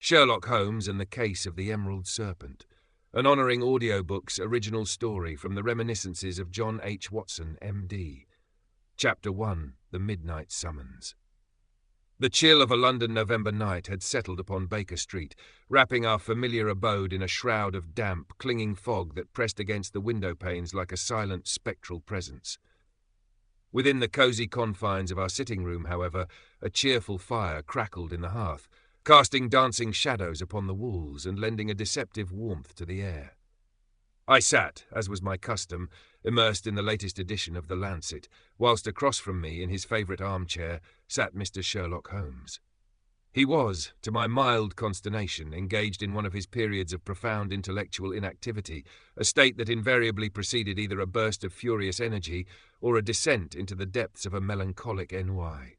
Sherlock Holmes and the Case of the Emerald Serpent, an honouring Audiobooks original story from the reminiscences of John H. Watson, M.D. Chapter 1, The Midnight Summons. The chill of a London November night had settled upon Baker Street, wrapping our familiar abode in a shroud of damp, clinging fog that pressed against the window panes like a silent, spectral presence. Within the cosy confines of our sitting-room, however, a cheerful fire crackled in the hearth, casting dancing shadows upon the walls and lending a deceptive warmth to the air. I sat, as was my custom, immersed in the latest edition of The Lancet, whilst across from me, in his favourite armchair, sat Mr. Sherlock Holmes. He was, to my mild consternation, engaged in one of his periods of profound intellectual inactivity, a state that invariably preceded either a burst of furious energy or a descent into the depths of a melancholic ennui.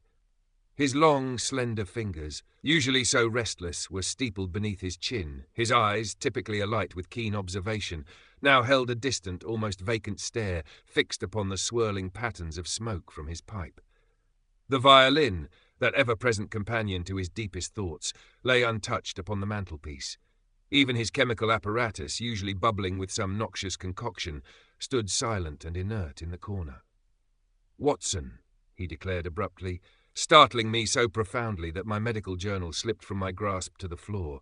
His long, slender fingers, usually so restless, were steepled beneath his chin. His eyes, typically alight with keen observation, now held a distant, almost vacant stare fixed upon the swirling patterns of smoke from his pipe. The violin, that ever-present companion to his deepest thoughts, lay untouched upon the mantelpiece. Even his chemical apparatus, usually bubbling with some noxious concoction, stood silent and inert in the corner. "Watson," he declared abruptly, startling me so profoundly that my medical journal slipped from my grasp to the floor.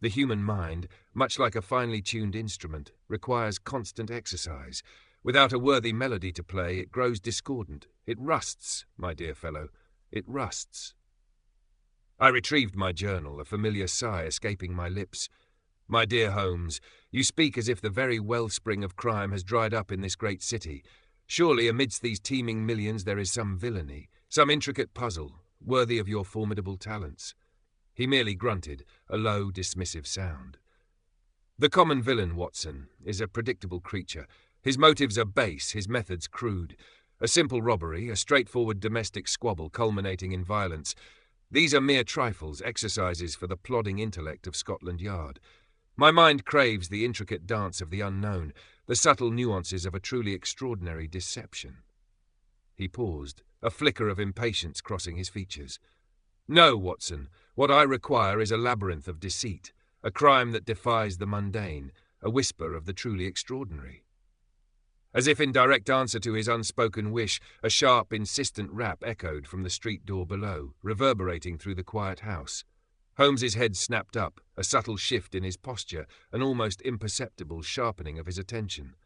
The human mind, much like a finely tuned instrument, requires constant exercise. Without a worthy melody to play, it grows discordant. It rusts, my dear fellow. It rusts. I retrieved my journal, a familiar sigh escaping my lips. "My dear Holmes, you speak as if the very wellspring of crime has dried up in this great city. Surely amidst these teeming millions there is some villainy, some intricate puzzle, worthy of your formidable talents." He merely grunted, a low, dismissive sound. "The common villain, Watson, is a predictable creature. His motives are base, his methods crude. A simple robbery, a straightforward domestic squabble culminating in violence. These are mere trifles, exercises for the plodding intellect of Scotland Yard. My mind craves the intricate dance of the unknown, the subtle nuances of a truly extraordinary deception." He paused, a flicker of impatience crossing his features. "No, Watson, what I require is a labyrinth of deceit, a crime that defies the mundane, a whisper of the truly extraordinary." As if in direct answer to his unspoken wish, a sharp, insistent rap echoed from the street door below, reverberating through the quiet house. Holmes's head snapped up, a subtle shift in his posture, an almost imperceptible sharpening of his attention.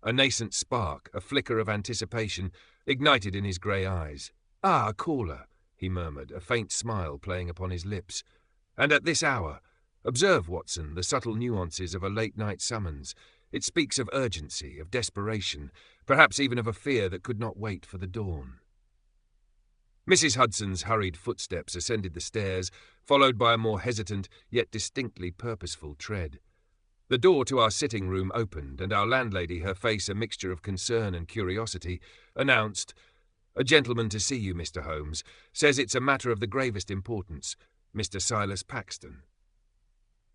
A nascent spark, a flicker of anticipation, ignited in his grey eyes. "Ah, a caller," he murmured, a faint smile playing upon his lips. "And at this hour. Observe, Watson, the subtle nuances of a late-night summons. It speaks of urgency, of desperation, perhaps even of a fear that could not wait for the dawn." Mrs. Hudson's hurried footsteps ascended the stairs, followed by a more hesitant, yet distinctly purposeful tread. The door to our sitting-room opened, and our landlady, her face a mixture of concern and curiosity, announced, "A gentleman to see you, Mr. Holmes. Says it's a matter of the gravest importance. Mr. Silas Paxton."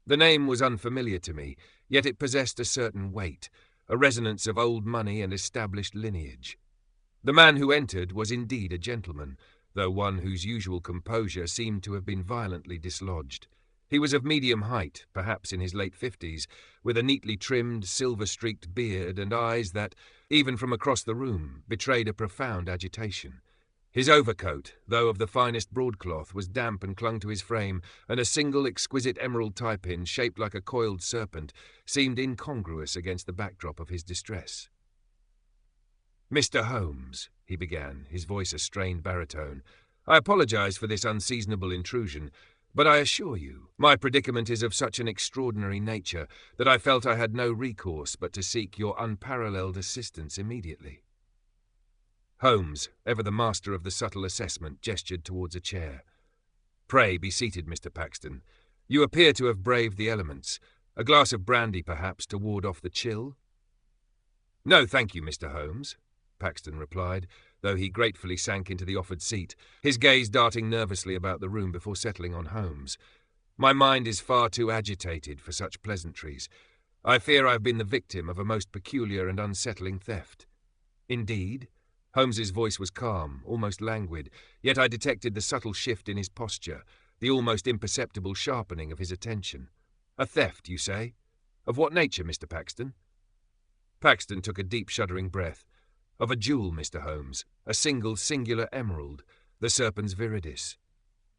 The name was unfamiliar to me, yet it possessed a certain weight, a resonance of old money and established lineage. The man who entered was indeed a gentleman, though one whose usual composure seemed to have been violently dislodged. He was of medium height, perhaps in his late 50s, with a neatly trimmed, silver-streaked beard and eyes that, even from across the room, betrayed a profound agitation. His overcoat, though of the finest broadcloth, was damp and clung to his frame, and a single exquisite emerald tie-pin, shaped like a coiled serpent, seemed incongruous against the backdrop of his distress. "Mr. Holmes," he began, his voice a strained baritone, "I apologize for this unseasonable intrusion, but I assure you, my predicament is of such an extraordinary nature that I felt I had no recourse but to seek your unparalleled assistance immediately." Holmes, ever the master of the subtle assessment, gestured towards a chair. "Pray be seated, Mr. Paxton. You appear to have braved the elements. A glass of brandy, perhaps, to ward off the chill?" "No, thank you, Mr. Holmes," Paxton replied, though he gratefully sank into the offered seat, his gaze darting nervously about the room before settling on Holmes. "My mind is far too agitated for such pleasantries. I fear I have been the victim of a most peculiar and unsettling theft." "Indeed?" Holmes's voice was calm, almost languid, yet I detected the subtle shift in his posture, the almost imperceptible sharpening of his attention. A theft, you say? Of what nature, Mr. Paxton? Paxton took a deep, shuddering breath. Of a jewel, Mr. Holmes, a single, singular emerald, the Serpent's viridis.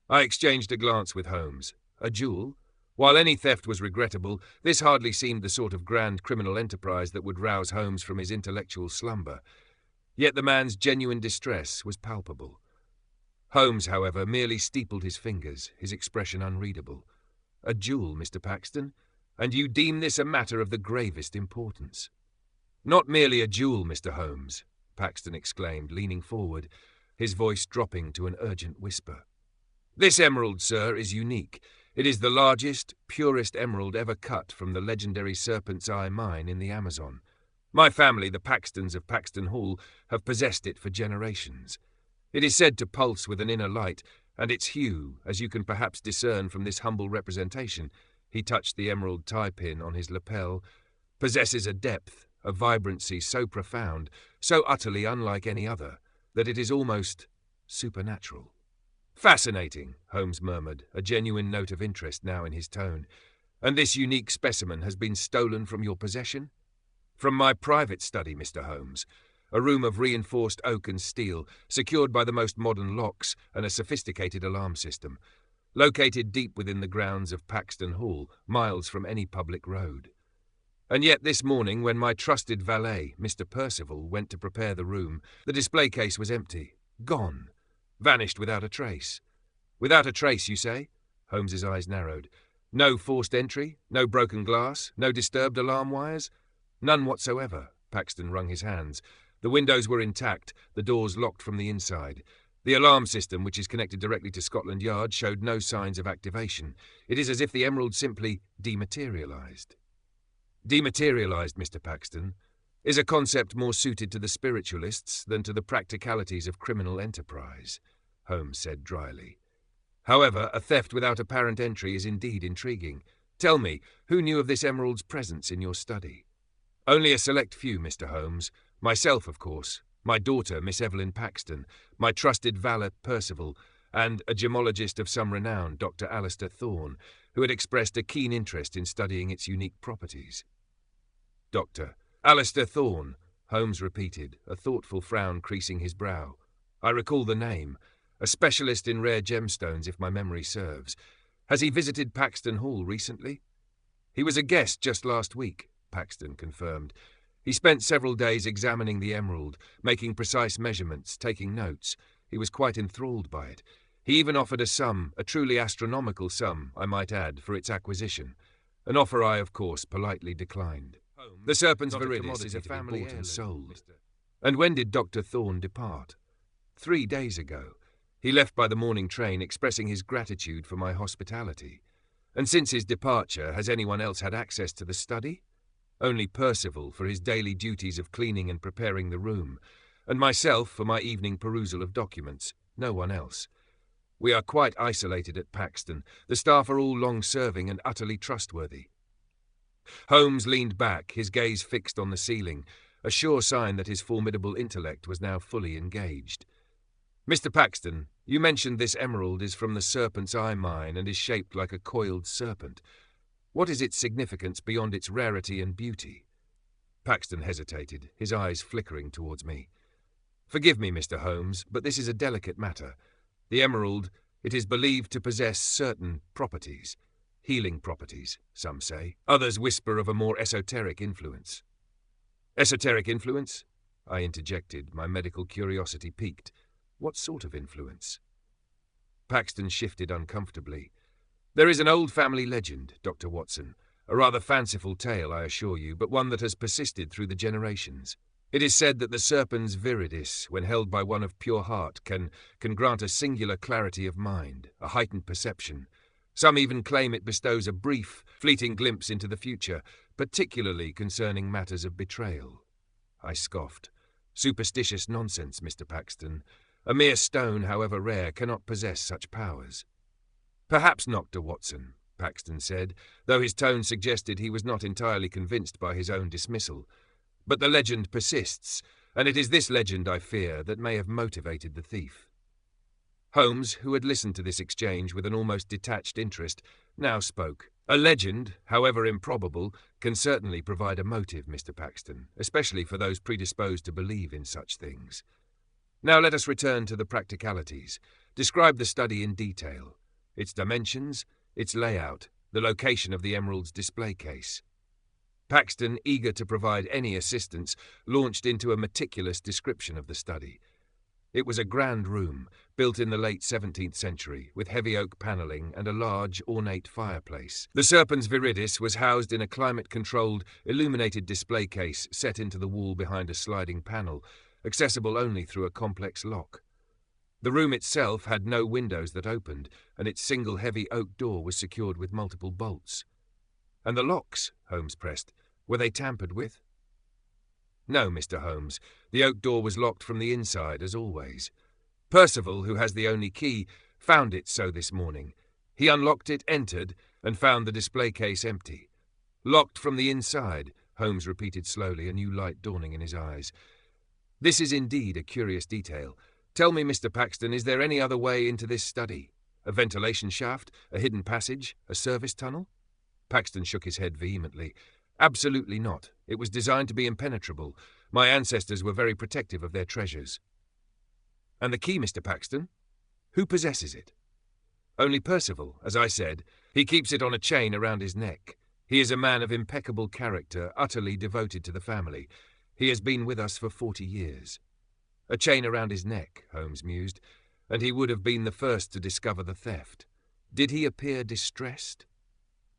I exchanged a glance with Holmes. A jewel? While any theft was regrettable, this hardly seemed the sort of grand criminal enterprise that would rouse Holmes from his intellectual slumber. Yet the man's genuine distress was palpable. Holmes, however, merely steepled his fingers, his expression unreadable. A jewel, Mr. Paxton? And you deem this a matter of the gravest importance? Not merely a jewel, Mr. Holmes, Paxton exclaimed, leaning forward, his voice dropping to an urgent whisper. This emerald, sir, is unique. It is the largest, purest emerald ever cut from the legendary Serpent's Eye mine in the Amazon. My family, the Paxtons of Paxton Hall, have possessed it for generations. It is said to pulse with an inner light, and its hue, as you can perhaps discern from this humble representation, he touched the emerald tie-pin on his lapel, possesses a depth, a vibrancy so profound, so utterly unlike any other, that it is almost supernatural. Fascinating, Holmes murmured, a genuine note of interest now in his tone. And this unique specimen has been stolen from your possession? From my private study, Mr. Holmes. A room of reinforced oak and steel, secured by the most modern locks and a sophisticated alarm system, located deep within the grounds of Paxton Hall, miles from any public road. And yet this morning, when my trusted valet, Mr. Percival, went to prepare the room, the display case was empty, gone, vanished without a trace. Without a trace, you say? Holmes's eyes narrowed. No forced entry, no broken glass, no disturbed alarm wires? None whatsoever. Paxton wrung his hands. The windows were intact, the doors locked from the inside. The alarm system, which is connected directly to Scotland Yard, showed no signs of activation. It is as if the emerald simply dematerialized. Dematerialized, Mr. Paxton, is a concept more suited to the spiritualists than to the practicalities of criminal enterprise, Holmes said dryly. However, a theft without apparent entry is indeed intriguing. Tell me, who knew of this emerald's presence in your study? Only a select few, Mr. Holmes. Myself, of course, my daughter, Miss Evelyn Paxton, my trusted valet, Percival, and a gemologist of some renown, Dr. Alistair Thorne, who had expressed a keen interest in studying its unique properties. Dr. Alistair Thorne, Holmes repeated, a thoughtful frown creasing his brow. I recall the name. A specialist in rare gemstones, if my memory serves. Has he visited Paxton Hall recently? He was a guest just last week, Paxton confirmed. He spent several days examining the emerald, making precise measurements, taking notes. He was quite enthralled by it. He even offered a sum, a truly astronomical sum, I might add, for its acquisition. An offer I, of course, politely declined. The Serpent's viridis is a family heirloom, and sold. And when did Dr. Thorne depart? 3 days ago. He left by the morning train, expressing his gratitude for my hospitality. And since his departure, has anyone else had access to the study? Only Percival for his daily duties of cleaning and preparing the room, and myself for my evening perusal of documents. No one else. We are quite isolated at Paxton. The staff are all long-serving and utterly trustworthy. Holmes leaned back, his gaze fixed on the ceiling, a sure sign that his formidable intellect was now fully engaged. Mr. Paxton, you mentioned this emerald is from the Serpent's Eye mine and is shaped like a coiled serpent. What is its significance beyond its rarity and beauty? Paxton hesitated, his eyes flickering towards me. Forgive me, Mr. Holmes, but this is a delicate matter. The emerald, it is believed to possess certain properties. Healing properties, some say. Others whisper of a more esoteric influence. Esoteric influence? I interjected, my medical curiosity piqued. What sort of influence? Paxton shifted uncomfortably. There is an old family legend, Dr. Watson. A rather fanciful tale, I assure you, but one that has persisted through the generations. It is said that the Serpent's viridis, when held by one of pure heart, can grant a singular clarity of mind, a heightened perception. Some even claim it bestows a brief, fleeting glimpse into the future, particularly concerning matters of betrayal. I scoffed. Superstitious nonsense, Mr. Paxton. A mere stone, however rare, cannot possess such powers. Perhaps not, Dr. Watson, Paxton said, though his tone suggested he was not entirely convinced by his own dismissal. But the legend persists, and it is this legend, I fear, that may have motivated the thief. Holmes, who had listened to this exchange with an almost detached interest, now spoke. "A legend, however improbable, can certainly provide a motive, Mr. Paxton, especially for those predisposed to believe in such things. Now let us return to the practicalities. Describe the study in detail. Its dimensions, its layout, the location of the emerald's display case." Paxton, eager to provide any assistance, launched into a meticulous description of the study. It was a grand room, built in the late 17th century, with heavy oak panelling and a large, ornate fireplace. The Serpent's viridis was housed in a climate-controlled, illuminated display case set into the wall behind a sliding panel, accessible only through a complex lock. The room itself had no windows that opened, and its single heavy oak door was secured with multiple bolts. "And the locks?" Holmes pressed. "Were they tampered with?" "No, Mr. Holmes. The oak door was locked from the inside, as always. Percival, who has the only key, found it so this morning. He unlocked it, entered, and found the display case empty. Locked from the inside," Holmes repeated slowly, a new light dawning in his eyes. "This is indeed a curious detail. Tell me, Mr. Paxton, is there any other way into this study? A ventilation shaft, a hidden passage, a service tunnel?" Paxton shook his head vehemently. "Absolutely not. It was designed to be impenetrable. My ancestors were very protective of their treasures." "And the key, Mr. Paxton? Who possesses it?" "Only Percival, as I said. He keeps it on a chain around his neck. He is a man of impeccable character, utterly devoted to the family. He has been with us for 40 years. "A chain around his neck," Holmes mused, "and he would have been the first to discover the theft. Did he appear distressed?"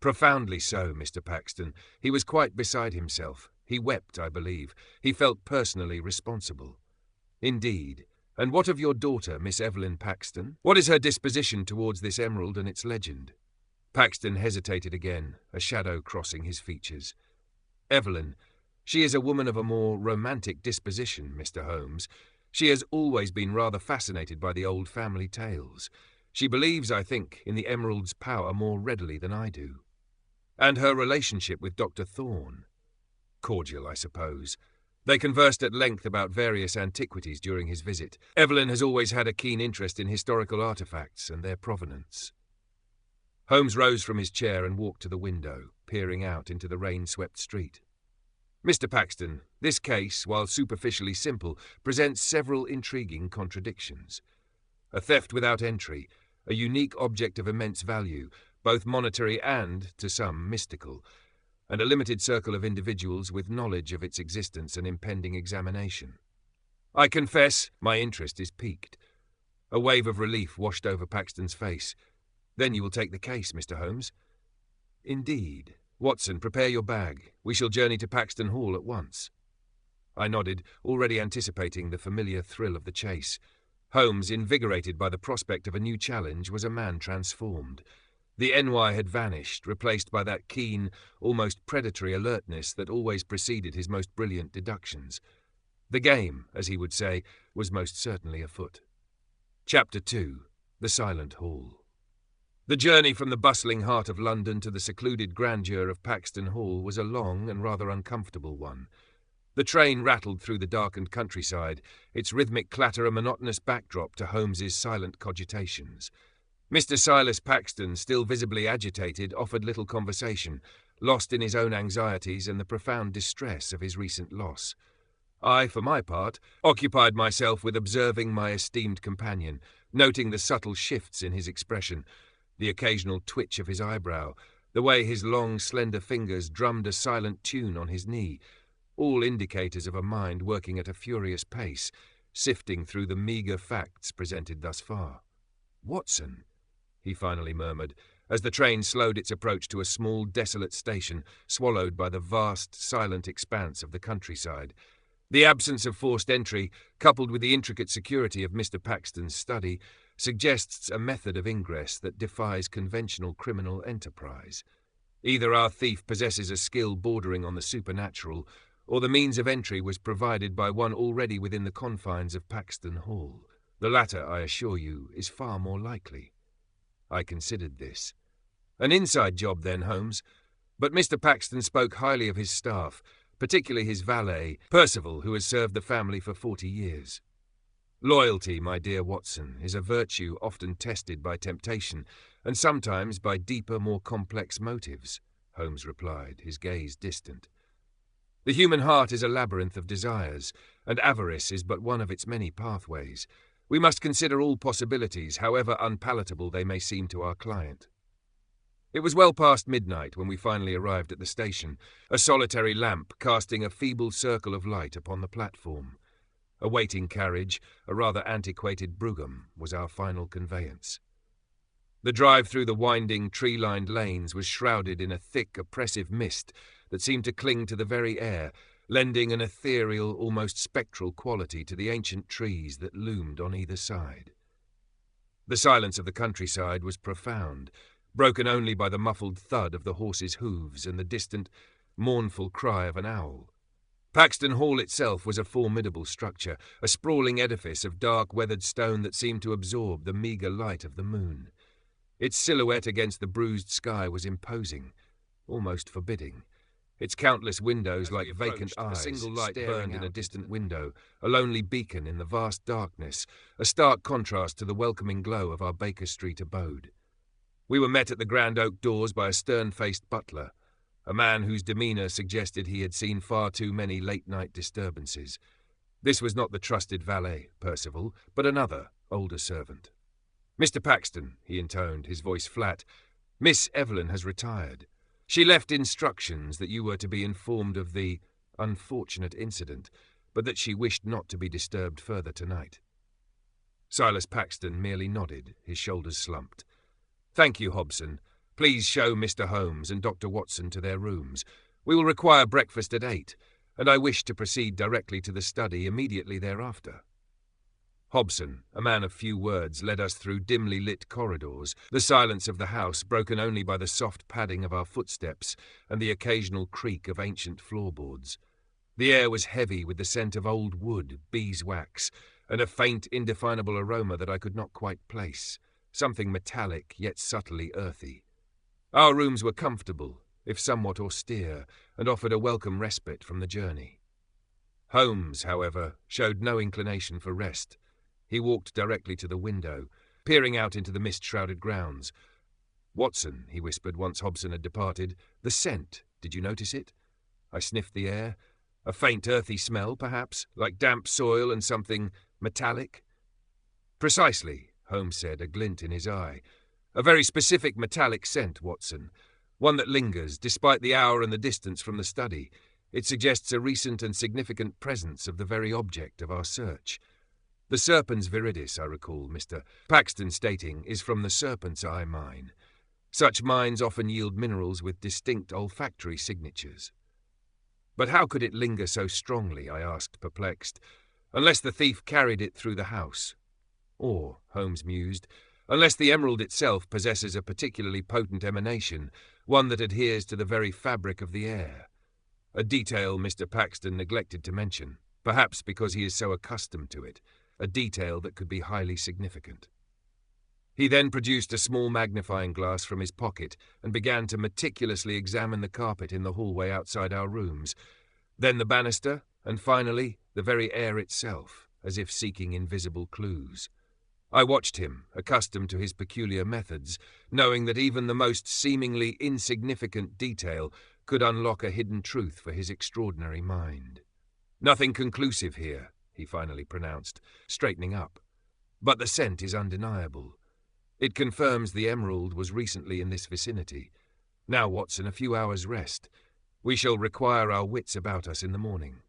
"Profoundly so, Mr. Paxton. He was quite beside himself. He wept, I believe. He felt personally responsible." "Indeed. And what of your daughter, Miss Evelyn Paxton? What is her disposition towards this emerald and its legend?" Paxton hesitated again, a shadow crossing his features. "Evelyn. She is a woman of a more romantic disposition, Mr. Holmes. She has always been rather fascinated by the old family tales. She believes, I think, in the emerald's power more readily than I do." "And her relationship with Dr. Thorne?" "Cordial, I suppose. They conversed at length about various antiquities during his visit. Evelyn has always had a keen interest in historical artifacts and their provenance." Holmes rose from his chair and walked to the window, peering out into the rain-swept street. "Mr. Paxton, this case, while superficially simple, presents several intriguing contradictions. A theft without entry, a unique object of immense value, both monetary and, to some, mystical, and a limited circle of individuals with knowledge of its existence and impending examination. I confess my interest is piqued." A wave of relief washed over Paxton's face. "Then you will take the case, Mr. Holmes?" "Indeed. Watson, prepare your bag. We shall journey to Paxton Hall at once." I nodded, already anticipating the familiar thrill of the chase. Holmes, invigorated by the prospect of a new challenge, was a man transformed. The NY had vanished, replaced by that keen, almost predatory alertness that always preceded his most brilliant deductions. The game, as he would say, was most certainly afoot. Chapter 2. The Silent Hall. The journey from the bustling heart of London to the secluded grandeur of Paxton Hall was a long and rather uncomfortable one. The train rattled through the darkened countryside, its rhythmic clatter a monotonous backdrop to Holmes's silent cogitations. Mr. Silas Paxton, still visibly agitated, offered little conversation, lost in his own anxieties and the profound distress of his recent loss. I, for my part, occupied myself with observing my esteemed companion, noting the subtle shifts in his expression, the occasional twitch of his eyebrow, the way his long, slender fingers drummed a silent tune on his knee, all indicators of a mind working at a furious pace, sifting through the meagre facts presented thus far. "Watson," he finally murmured, as the train slowed its approach to a small, desolate station, swallowed by the vast, silent expanse of the countryside. The absence of forced entry, coupled with the intricate security of Mr. Paxton's study, suggests a method of ingress that defies conventional criminal enterprise. Either our thief possesses a skill bordering on the supernatural, or the means of entry was provided by one already within the confines of Paxton Hall. The latter, I assure you, is far more likely. I considered this. An inside job, then, Holmes. But Mr. Paxton spoke highly of his staff, particularly his valet, Percival, who has served the family for 40 years. Loyalty, my dear Watson, is a virtue often tested by temptation, and sometimes by deeper, more complex motives, Holmes replied, his gaze distant. The human heart is a labyrinth of desires, and avarice is but one of its many pathways. We must consider all possibilities, however unpalatable they may seem to our client. It was well past midnight when we finally arrived at the station, a solitary lamp casting a feeble circle of light upon the platform. A waiting carriage, a rather antiquated brougham, was our final conveyance. The drive through the winding, tree-lined lanes was shrouded in a thick, oppressive mist that seemed to cling to the very air, lending an ethereal, almost spectral quality to the ancient trees that loomed on either side. The silence of the countryside was profound, broken only by the muffled thud of the horses' hooves and the distant, mournful cry of an owl. Paxton Hall itself was a formidable structure, a sprawling edifice of dark, weathered stone that seemed to absorb the meagre light of the moon. Its silhouette against the bruised sky was imposing, almost forbidding. Its countless windows like vacant eyes, a single light burned in a distant window, a lonely beacon in the vast darkness, a stark contrast to the welcoming glow of our Baker Street abode. We were met at the grand oak doors by a stern-faced butler, a man whose demeanour suggested he had seen far too many late-night disturbances. This was not the trusted valet, Percival, but another, older servant. "Mr. Paxton," he intoned, his voice flat, "Miss Evelyn has retired. She left instructions that you were to be informed of the unfortunate incident, but that she wished not to be disturbed further tonight." Silas Paxton merely nodded, his shoulders slumped. "Thank you, Hobson. Please show Mr. Holmes and Dr. Watson to their rooms. We will require breakfast at 8, and I wish to proceed directly to the study immediately thereafter." Hobson, a man of few words, led us through dimly lit corridors, the silence of the house broken only by the soft padding of our footsteps and the occasional creak of ancient floorboards. The air was heavy with the scent of old wood, beeswax, and a faint, indefinable aroma that I could not quite place, something metallic yet subtly earthy. Our rooms were comfortable, if somewhat austere, and offered a welcome respite from the journey. Holmes, however, showed no inclination for rest. He walked directly to the window, peering out into the mist-shrouded grounds. "Watson," he whispered once Hobson had departed, "the scent, did you notice it?" I sniffed the air. A faint earthy smell, perhaps, like damp soil and something metallic? "Precisely," Holmes said, a glint in his eye. "A very specific metallic scent, Watson. One that lingers, despite the hour and the distance from the study. It suggests a recent and significant presence of the very object of our search. The Serpent's viridis, I recall, Mr. Paxton stating, is from the Serpent's eye mine. Such mines often yield minerals with distinct olfactory signatures." "But how could it linger so strongly," I asked, perplexed, "unless the thief carried it through the house? Or," Holmes mused, "unless the emerald itself possesses a particularly potent emanation, one that adheres to the very fabric of the air. A detail Mr. Paxton neglected to mention, perhaps because he is so accustomed to it, a detail that could be highly significant." He then produced a small magnifying glass from his pocket and began to meticulously examine the carpet in the hallway outside our rooms, then the banister, and finally the very air itself, as if seeking invisible clues. I watched him, accustomed to his peculiar methods, knowing that even the most seemingly insignificant detail could unlock a hidden truth for his extraordinary mind. "Nothing conclusive here," he finally pronounced, straightening up. "But the scent is undeniable. It confirms the emerald was recently in this vicinity. Now, Watson, a few hours' rest. We shall require our wits about us in the morning."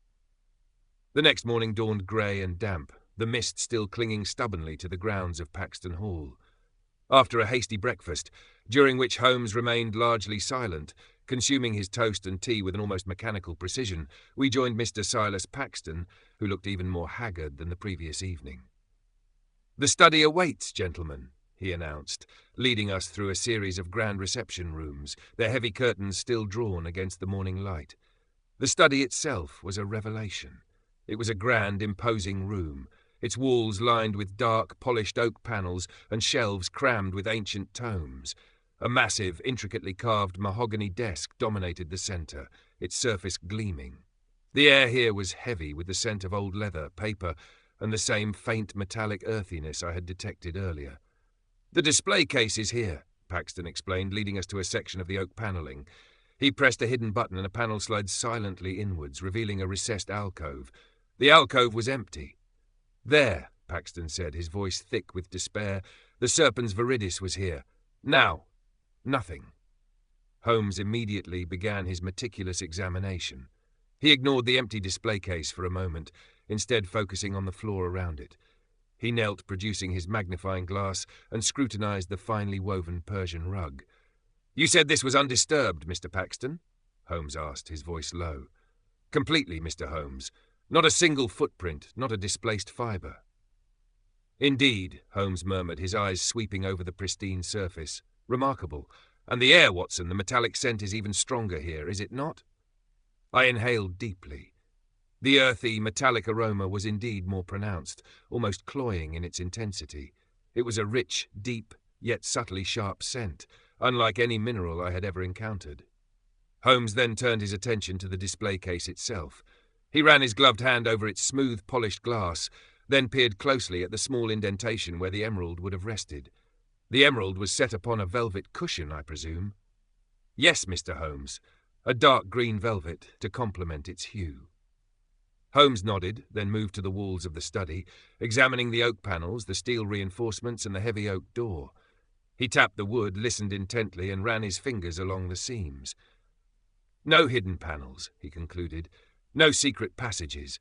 The next morning dawned grey and damp, the mist still clinging stubbornly to the grounds of Paxton Hall. After a hasty breakfast, during which Holmes remained largely silent, consuming his toast and tea with an almost mechanical precision, we joined Mr. Silas Paxton, who looked even more haggard than the previous evening. "The study awaits, gentlemen," he announced, leading us through a series of grand reception rooms, their heavy curtains still drawn against the morning light. The study itself was a revelation. It was a grand, imposing room, its walls lined with dark, polished oak panels and shelves crammed with ancient tomes. A massive, intricately carved mahogany desk dominated the centre, its surface gleaming. The air here was heavy with the scent of old leather, paper, and the same faint metallic earthiness I had detected earlier. "The display case is here," Paxton explained, leading us to a section of the oak panelling. He pressed a hidden button and a panel slid silently inwards, revealing a recessed alcove. The alcove was empty. "There," Paxton said, his voice thick with despair. "The Serpent's viridis was here. Now, nothing." Holmes immediately began his meticulous examination. He ignored the empty display case for a moment, instead focusing on the floor around it. He knelt, producing his magnifying glass, and scrutinized the finely woven Persian rug. "You said this was undisturbed, Mr. Paxton?" Holmes asked, his voice low. "Completely, Mr. Holmes. Not a single footprint, not a displaced fibre." "Indeed," Holmes murmured, his eyes sweeping over the pristine surface. "Remarkable. And the air, Watson, the metallic scent is even stronger here, is it not?" I inhaled deeply. The earthy, metallic aroma was indeed more pronounced, almost cloying in its intensity. It was a rich, deep, yet subtly sharp scent, unlike any mineral I had ever encountered. Holmes then turned his attention to the display case itself. He ran his gloved hand over its smooth, polished glass, then peered closely at the small indentation where the emerald would have rested. The emerald was set upon a velvet cushion, I presume. "Yes, Mr. Holmes, a dark green velvet to complement its hue." Holmes nodded, then moved to the walls of the study, examining the oak panels, the steel reinforcements, and the heavy oak door. He tapped the wood, listened intently, and ran his fingers along the seams. "No hidden panels," he concluded. "No secret passages.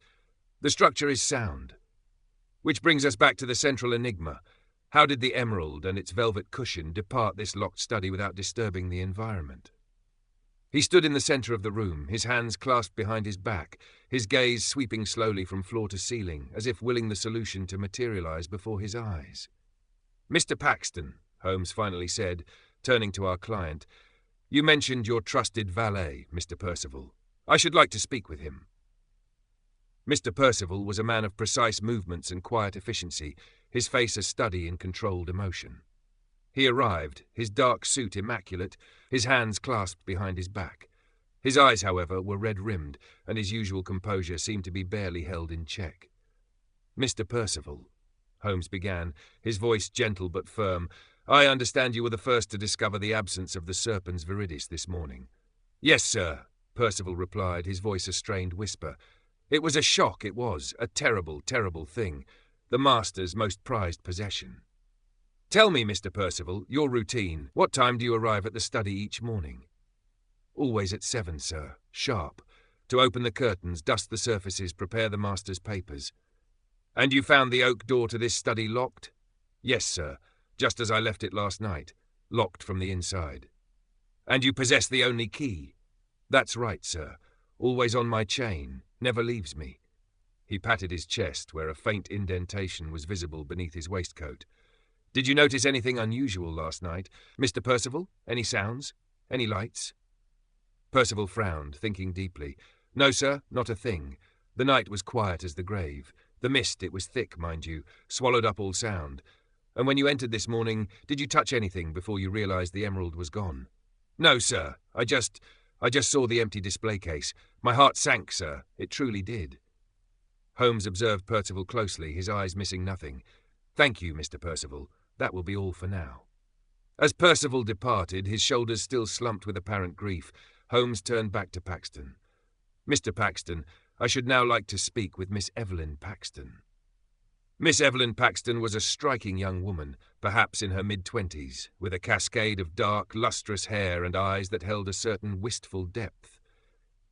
The structure is sound. Which brings us back to the central enigma. How did the emerald and its velvet cushion depart this locked study without disturbing the environment?" He stood in the center of the room, his hands clasped behind his back, his gaze sweeping slowly from floor to ceiling, as if willing the solution to materialize before his eyes. "Mr. Paxton," Holmes finally said, turning to our client, "you mentioned your trusted valet, Mr. Percival. I should like to speak with him." Mr. Percival was a man of precise movements and quiet efficiency, his face a study in controlled emotion. He arrived, his dark suit immaculate, his hands clasped behind his back. His eyes, however, were red-rimmed, and his usual composure seemed to be barely held in check. "Mr. Percival," Holmes began, his voice gentle but firm, "I understand you were the first to discover the absence of the Serpent's viridis this morning." "Yes, sir," Percival replied, his voice a strained whisper. "It was a shock, it was, a terrible, terrible thing. The master's most prized possession." "Tell me, Mr. Percival, your routine. What time do you arrive at the study each morning?" "Always at 7, sir, sharp. To open the curtains, dust the surfaces, prepare the master's papers." "And you found the oak door to this study locked?" "Yes, sir, just as I left it last night, locked from the inside." "And you possess the only key?" "That's right, sir. Always on my chain, never leaves me." He patted his chest, where a faint indentation was visible beneath his waistcoat. "Did you notice anything unusual last night, Mr. Percival? Any sounds? Any lights?" Percival frowned, thinking deeply. "No, sir, not a thing. The night was quiet as the grave. The mist, it was thick, mind you, swallowed up all sound. And when you entered this morning, did you touch anything before you realized the emerald was gone?" "No, sir. I just saw the empty display case. My heart sank, sir. It truly did." Holmes observed Percival closely, his eyes missing nothing. "Thank you, Mr. Percival. That will be all for now." As Percival departed, his shoulders still slumped with apparent grief, Holmes turned back to Paxton. "Mr. Paxton, I should now like to speak with Miss Evelyn Paxton." Miss Evelyn Paxton was a striking young woman, perhaps in her mid-20s, with a cascade of dark, lustrous hair and eyes that held a certain wistful depth.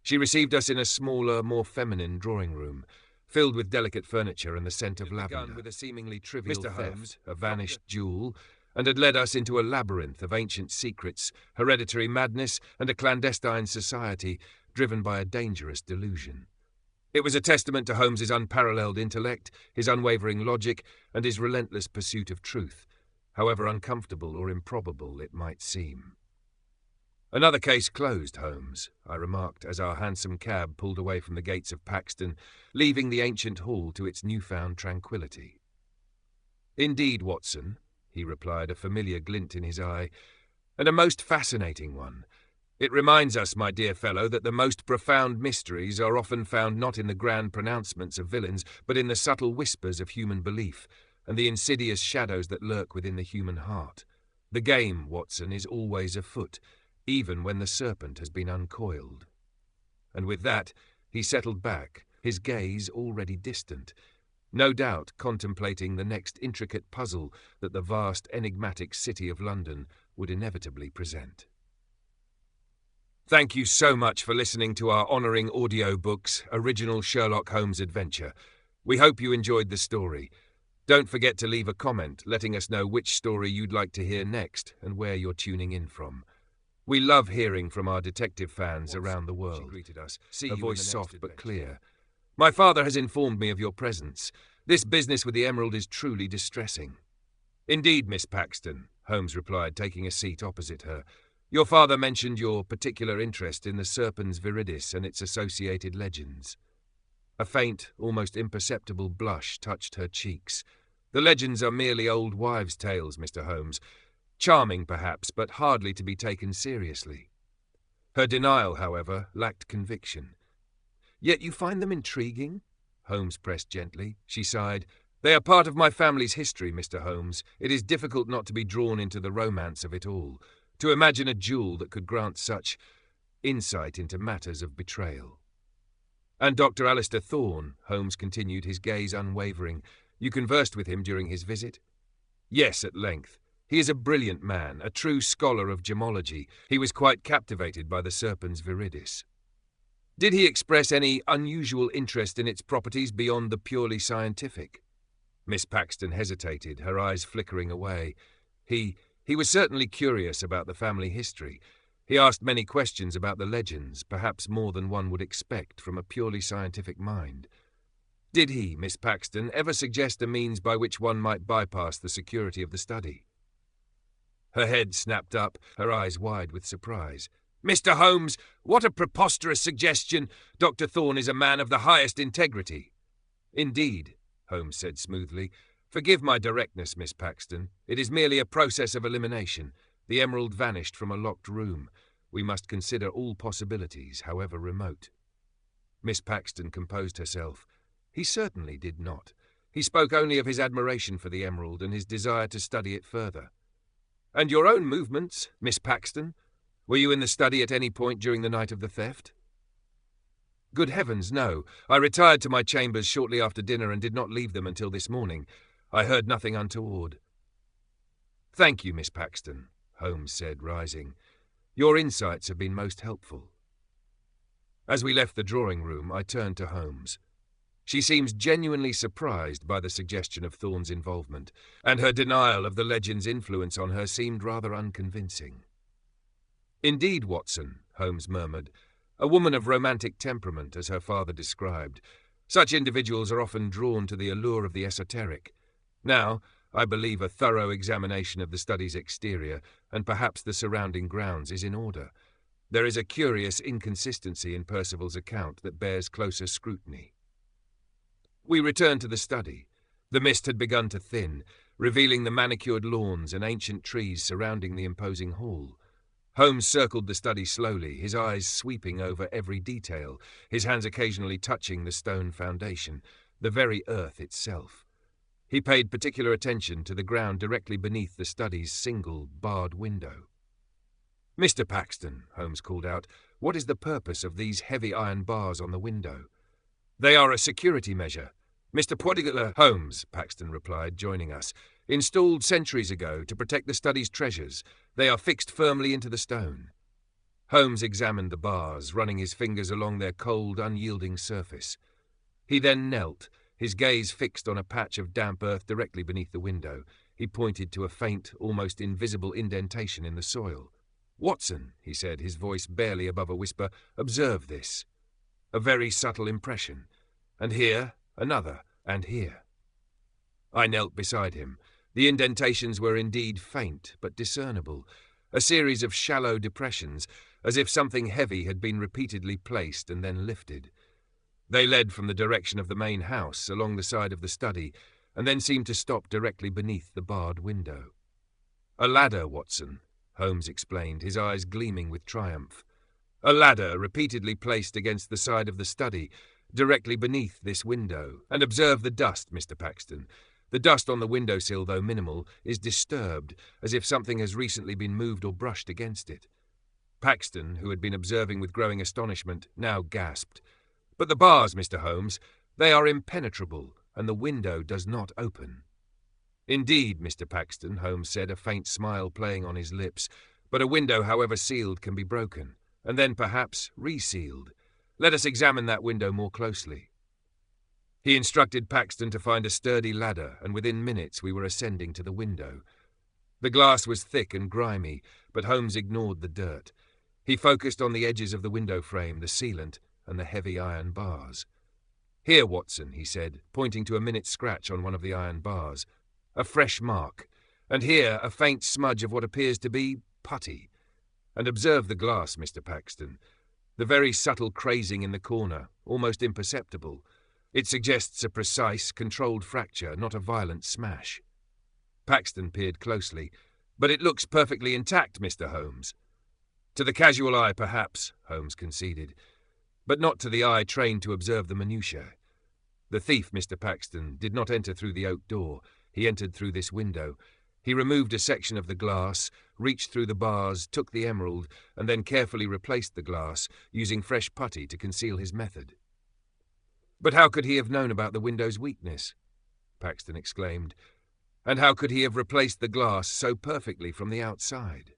She received us in a smaller, more feminine drawing-room, filled with delicate furniture and the scent of lavender. With a seemingly trivial Mr. Holmes, a vanished jewel, and had led us into a labyrinth of ancient secrets, hereditary madness, and a clandestine society driven by a dangerous delusion. It was a testament to Holmes's unparalleled intellect, his unwavering logic, and his relentless pursuit of truth, however uncomfortable or improbable it might seem. "Another case closed, Holmes," I remarked as our hansom cab pulled away from the gates of Paxton, leaving the ancient hall to its newfound tranquillity. "Indeed, Watson," he replied, a familiar glint in his eye, "and a most fascinating one. It reminds us, my dear fellow, that the most profound mysteries are often found not in the grand pronouncements of villains, but in the subtle whispers of human belief, and the insidious shadows that lurk within the human heart. The game, Watson, is always afoot, even when the serpent has been uncoiled. And with that, he settled back, his gaze already distant, no doubt contemplating the next intricate puzzle that the vast enigmatic city of London would inevitably present. Thank you so much for listening to our Honouring Audiobooks original Sherlock Holmes adventure. We hope you enjoyed the story. Don't forget to leave a comment letting us know which story you'd like to hear next and where you're tuning in from. We love hearing from our detective fans around the world. She greeted us, her voice soft but clear. My father has informed me of your presence. This business with the emerald is truly distressing. Indeed, Miss Paxton, Holmes replied, taking a seat opposite her. Your father mentioned your particular interest in the Serpens viridis and its associated legends. A faint, almost imperceptible blush touched her cheeks. The legends are merely old wives' tales, Mr. Holmes. Charming, perhaps, but hardly to be taken seriously. Her denial, however, lacked conviction. Yet you find them intriguing? Holmes pressed gently. She sighed. They are part of my family's history, Mr. Holmes. It is difficult not to be drawn into the romance of it all. To imagine a jewel that could grant such insight into matters of betrayal. And Dr. Alistair Thorne, Holmes continued, his gaze unwavering. You conversed with him during his visit? Yes, at length. He is a brilliant man, a true scholar of gemology. He was quite captivated by the Serpens viridis. Did he express any unusual interest in its properties beyond the purely scientific? Miss Paxton hesitated, her eyes flickering away. He was certainly curious about the family history. He asked many questions about the legends, perhaps more than one would expect from a purely scientific mind. Did he, Miss Paxton, ever suggest a means by which one might bypass the security of the study? Her head snapped up, her eyes wide with surprise. Mr. Holmes, what a preposterous suggestion! Dr. Thorne is a man of the highest integrity. Indeed, Holmes said smoothly. Forgive my directness, Miss Paxton. It is merely a process of elimination. The emerald vanished from a locked room. We must consider all possibilities, however remote. Miss Paxton composed herself. He certainly did not. He spoke only of his admiration for the emerald and his desire to study it further. And your own movements, Miss Paxton? Were you in the study at any point during the night of the theft? Good heavens, no. I retired to my chambers shortly after dinner and did not leave them until this morning. I heard nothing untoward. Thank you, Miss Paxton, Holmes said, rising. Your insights have been most helpful. As we left the drawing room, I turned to Holmes. She seems genuinely surprised by the suggestion of Thorne's involvement, and her denial of the legend's influence on her seemed rather unconvincing. Indeed, Watson, Holmes murmured, a woman of romantic temperament, as her father described. Such individuals are often drawn to the allure of the esoteric. Now, I believe a thorough examination of the study's exterior, and perhaps the surrounding grounds, is in order. There is a curious inconsistency in Percival's account that bears closer scrutiny. We returned to the study. The mist had begun to thin, revealing the manicured lawns and ancient trees surrounding the imposing hall. Holmes circled the study slowly, his eyes sweeping over every detail, his hands occasionally touching the stone foundation, the very earth itself. He paid particular attention to the ground directly beneath the study's single, barred window. Mr. Paxton, Holmes called out, what is the purpose of these heavy iron bars on the window? They are a security measure. Mr. Poitier Holmes, Paxton replied, joining us, installed centuries ago to protect the study's treasures. They are fixed firmly into the stone. Holmes examined the bars, running his fingers along their cold, unyielding surface. He then knelt, his gaze fixed on a patch of damp earth directly beneath the window. He pointed to a faint, almost invisible indentation in the soil. Watson, he said, his voice barely above a whisper, observe this. A very subtle impression. And here, another, and here. I knelt beside him. The indentations were indeed faint, but discernible. A series of shallow depressions, as if something heavy had been repeatedly placed and then lifted. They led from the direction of the main house, along the side of the study, and then seemed to stop directly beneath the barred window. A ladder, Watson, Holmes explained, his eyes gleaming with triumph. A ladder repeatedly placed against the side of the study, directly beneath this window. And observe the dust, Mr. Paxton. The dust on the windowsill, though minimal, is disturbed, as if something has recently been moved or brushed against it. Paxton, who had been observing with growing astonishment, now gasped. But the bars, Mr. Holmes, they are impenetrable, and the window does not open. Indeed, Mr. Paxton, Holmes said, a faint smile playing on his lips, but a window, however sealed, can be broken, and then perhaps resealed. Let us examine that window more closely. He instructed Paxton to find a sturdy ladder, and within minutes we were ascending to the window. The glass was thick and grimy, but Holmes ignored the dirt. He focused on the edges of the window frame, the sealant, and the heavy iron bars. "Here, Watson," he said, pointing to a minute scratch on one of the iron bars. "A fresh mark. And here a faint smudge of what appears to be putty. And observe the glass, Mr. Paxton. The very subtle crazing in the corner, almost imperceptible. It suggests a precise, controlled fracture, not a violent smash." Paxton peered closely. "But it looks perfectly intact, Mr. Holmes." "To the casual eye, perhaps," Holmes conceded, "but not to the eye trained to observe the minutiae. The thief, Mr. Paxton, did not enter through the oak door. He entered through this window. He removed a section of the glass, reached through the bars, took the emerald, and then carefully replaced the glass, using fresh putty to conceal his method." "But how could he have known about the window's weakness?" Paxton exclaimed. "And how could he have replaced the glass so perfectly from the outside?"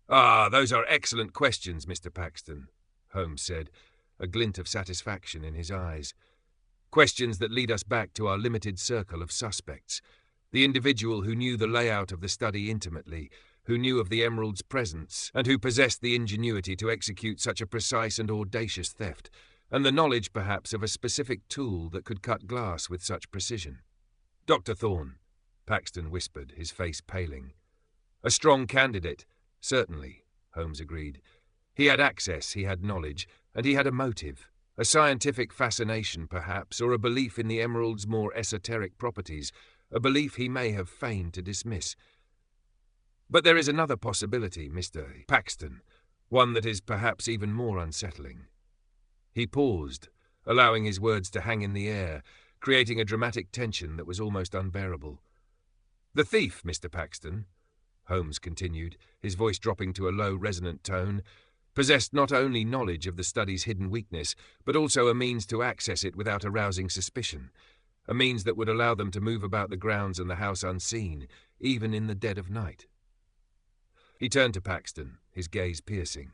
"Ah, those are excellent questions, Mr. Paxton," Holmes said, a glint of satisfaction in his eyes. "Questions that lead us back to our limited circle of suspects. The individual who knew the layout of the study intimately, who knew of the emerald's presence, and who possessed the ingenuity to execute such a precise and audacious theft, and the knowledge, perhaps, of a specific tool that could cut glass with such precision." "Dr. Thorne," Paxton whispered, his face paling. "A strong candidate, certainly," Holmes agreed. "He had access, he had knowledge, and he had a motive. A scientific fascination, perhaps, or a belief in the emerald's more esoteric properties, a belief he may have feigned to dismiss. But there is another possibility, Mr. Paxton, one that is perhaps even more unsettling." He paused, allowing his words to hang in the air, creating a dramatic tension that was almost unbearable. "The thief, Mr. Paxton," Holmes continued, his voice dropping to a low, resonant tone, "possessed not only knowledge of the study's hidden weakness, but also a means to access it without arousing suspicion, a means that would allow them to move about the grounds and the house unseen, even in the dead of night." He turned to Paxton, his gaze piercing.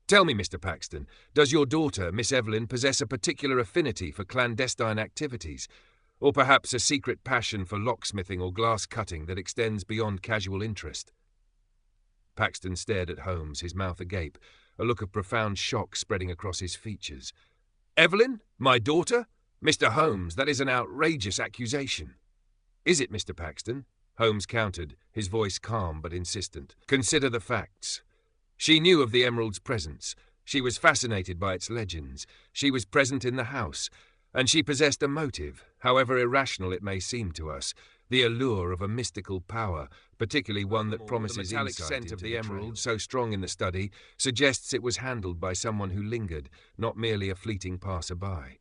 "Tell me, Mr. Paxton, does your daughter, Miss Evelyn, possess a particular affinity for clandestine activities, or perhaps a secret passion for locksmithing or glass-cutting that extends beyond casual interest?" Paxton stared at Holmes, his mouth agape, a look of profound shock spreading across his features. "Evelyn? My daughter? Mr. Holmes, that is an outrageous accusation." "Is it, Mr. Paxton?" Holmes countered, his voice calm but insistent. "Consider the facts. She knew of the emerald's presence. She was fascinated by its legends. She was present in the house. And she possessed a motive, however irrational it may seem to us, the allure of a mystical power, particularly one that promises the metallic scent of the emerald, so strong in the study, suggests it was handled by someone who lingered, not merely a fleeting passer-by.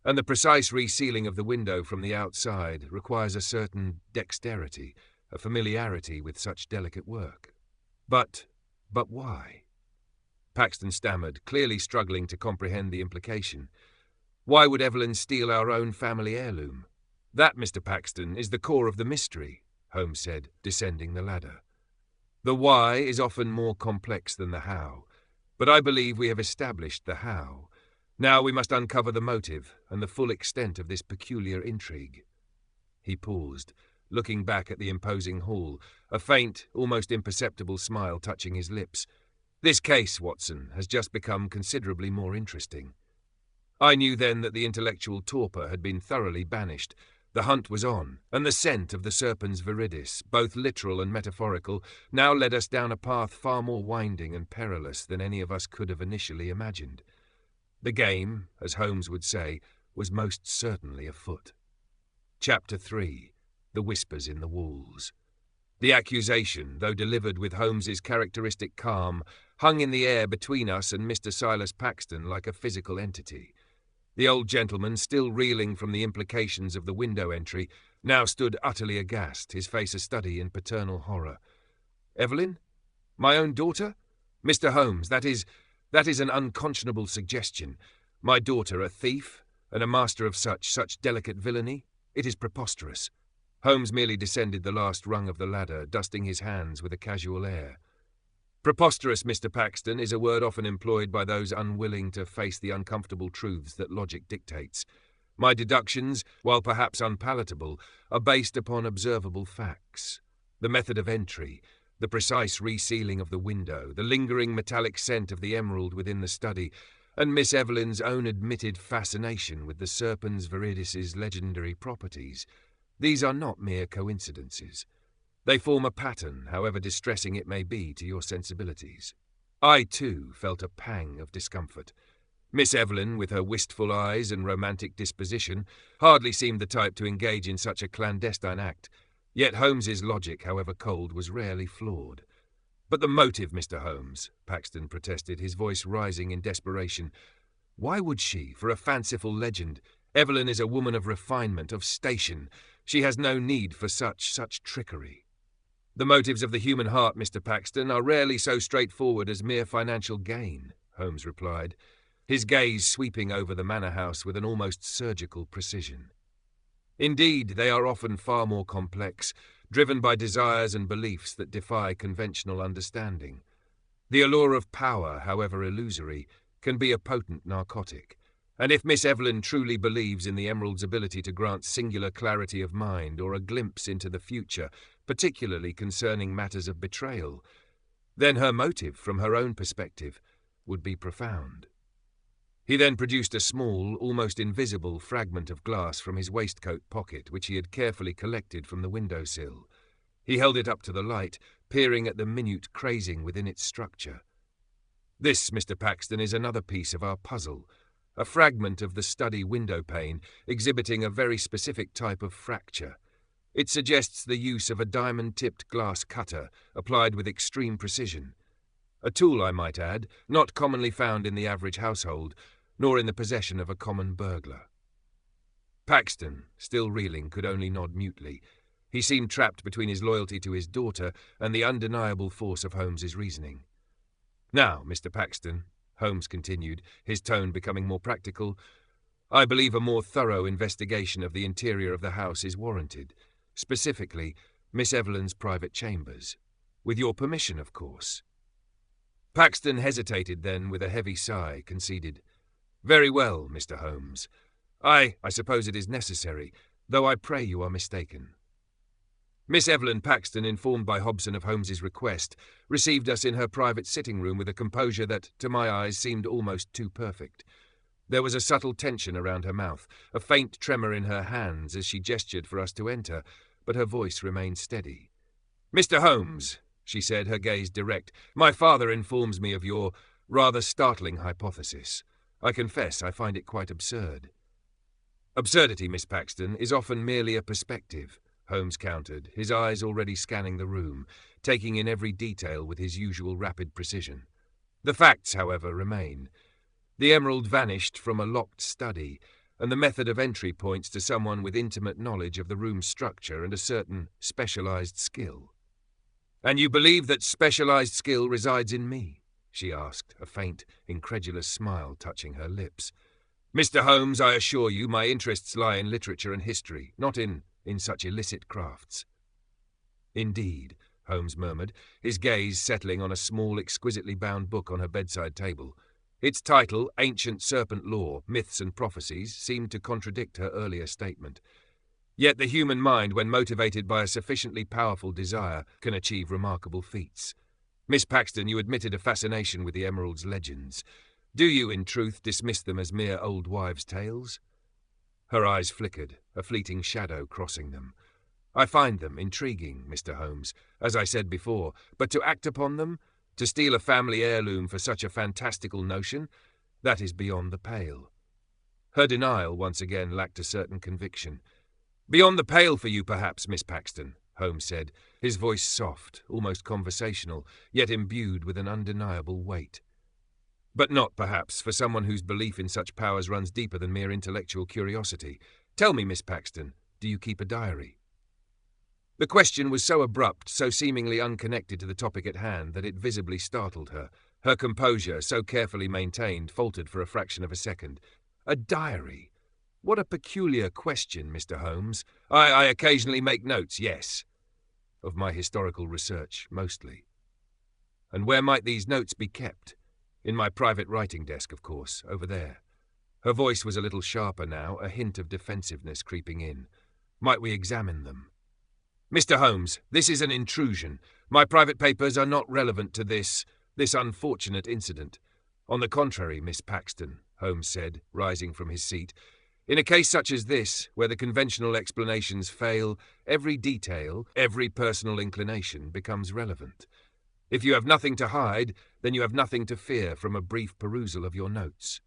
And the precise resealing of the window from the outside requires a certain dexterity, a familiarity with such delicate work. But why?" Paxton stammered, clearly struggling to comprehend the implication. "Why would Evelyn steal our own family heirloom?" "That, Mr. Paxton, is the core of the mystery," Holmes said, descending the ladder. "The why is often more complex than the how, but I believe we have established the how. Now we must uncover the motive and the full extent of this peculiar intrigue." He paused, looking back at the imposing hall, a faint, almost imperceptible smile touching his lips. "This case, Watson, has just become considerably more interesting. I knew then that the intellectual torpor had been thoroughly banished. The hunt was on, and the scent of the Serpent's viridis, both literal and metaphorical, now led us down a path far more winding and perilous than any of us could have initially imagined. The game, as Holmes would say, was most certainly afoot. Chapter 3. The Whispers in the Walls. The accusation, though delivered with Holmes's characteristic calm, hung in the air between us and Mr. Silas Paxton like a physical entity. The old gentleman, still reeling from the implications of the window entry, now stood utterly aghast, his face a study in paternal horror. "Evelyn? My own daughter? Mr. Holmes, that is an unconscionable suggestion. My daughter a thief, and a master of such delicate villainy? It is preposterous." Holmes merely descended the last rung of the ladder, dusting his hands with a casual air. "Preposterous, Mr. Paxton, is a word often employed by those unwilling to face the uncomfortable truths that logic dictates. My deductions, while perhaps unpalatable, are based upon observable facts. The method of entry, the precise resealing of the window, the lingering metallic scent of the emerald within the study, and Miss Evelyn's own admitted fascination with the Serpent's Viridis's legendary properties. These are not mere coincidences. They form a pattern, however distressing it may be to your sensibilities. I, too, felt a pang of discomfort. Miss Evelyn, with her wistful eyes and romantic disposition, hardly seemed the type to engage in such a clandestine act, yet Holmes's logic, however cold, was rarely flawed. "But the motive, Mr. Holmes," Paxton protested, his voice rising in desperation. "Why would she, for a fanciful legend? Evelyn is a woman of refinement, of station. She has no need for such trickery." "The motives of the human heart, Mr. Paxton, are rarely so straightforward as mere financial gain," Holmes replied, his gaze sweeping over the manor house with an almost surgical precision. "Indeed, they are often far more complex, driven by desires and beliefs that defy conventional understanding. The allure of power, however illusory, can be a potent narcotic, and if Miss Evelyn truly believes in the emerald's ability to grant singular clarity of mind or a glimpse into the future, particularly concerning matters of betrayal, then her motive, from her own perspective, would be profound." He then produced a small, almost invisible fragment of glass from his waistcoat pocket, which he had carefully collected from the window-sill. He held it up to the light, peering at the minute crazing within its structure. "This, Mr. Paxton, is another piece of our puzzle, a fragment of the study window-pane exhibiting a very specific type of fracture. It suggests the use of a diamond-tipped glass cutter applied with extreme precision. A tool, I might add, not commonly found in the average household, nor in the possession of a common burglar." Paxton, still reeling, could only nod mutely. He seemed trapped between his loyalty to his daughter and the undeniable force of Holmes's reasoning. "Now, Mr. Paxton," Holmes continued, his tone becoming more practical, "I believe a more thorough investigation of the interior of the house is warranted, specifically Miss Evelyn's private chambers. With your permission, of course." Paxton hesitated, then, with a heavy sigh, conceded, "Very well, Mr. Holmes. I suppose it is necessary, though I pray you are mistaken." Miss Evelyn Paxton, informed by Hobson of Holmes's request, received us in her private sitting-room with a composure that, to my eyes, seemed almost too perfect. There was a subtle tension around her mouth, a faint tremor in her hands as she gestured for us to enter, but her voice remained steady. "Mr. Holmes," she said, her gaze direct, "my father informs me of your rather startling hypothesis. I confess I find it quite absurd." "Absurdity, Miss Paxton, is often merely a perspective," Holmes countered, his eyes already scanning the room, taking in every detail with his usual rapid precision. "The facts, however, remain. The emerald vanished from a locked study, and the method of entry points to someone with intimate knowledge of the room's structure and a certain specialized skill." "And you believe that specialized skill resides in me?" she asked, a faint, incredulous smile touching her lips. "Mr. Holmes, I assure you my interests lie in literature and history, not in such illicit crafts." "Indeed," Holmes murmured, his gaze settling on a small, exquisitely bound book on her bedside table. Its title, Ancient Serpent Lore, Myths and Prophecies, seemed to contradict her earlier statement. Yet the human mind, when motivated by a sufficiently powerful desire, can achieve remarkable feats. Miss Paxton, you admitted a fascination with the emerald's legends. Do you, in truth, dismiss them as mere old wives' tales? Her eyes flickered, a fleeting shadow crossing them. "I find them intriguing, Mr. Holmes, as I said before, but to act upon them, to steal a family heirloom for such a fantastical notion, that is beyond the pale." Her denial once again lacked a certain conviction. "Beyond the pale for you, perhaps, Miss Paxton," Holmes said, his voice soft, almost conversational, yet imbued with an undeniable weight. But not, perhaps, for someone whose belief in such powers runs deeper than mere intellectual curiosity. Tell me, Miss Paxton, do you keep a diary? The question was so abrupt, so seemingly unconnected to the topic at hand, that it visibly startled her. Her composure, so carefully maintained, faltered for a fraction of a second. A diary? What a peculiar question, Mr. Holmes. I occasionally make notes, yes. Of my historical research, mostly. And where might these notes be kept? In my private writing desk, of course, over there. Her voice was a little sharper now, a hint of defensiveness creeping in. Might we examine them? Mr. Holmes, this is an intrusion. My private papers are not relevant to this unfortunate incident. On the contrary, Miss Paxton, Holmes said, rising from his seat, in a case such as this, where the conventional explanations fail, every detail, every personal inclination becomes relevant. If you have nothing to hide, then you have nothing to fear from a brief perusal of your notes.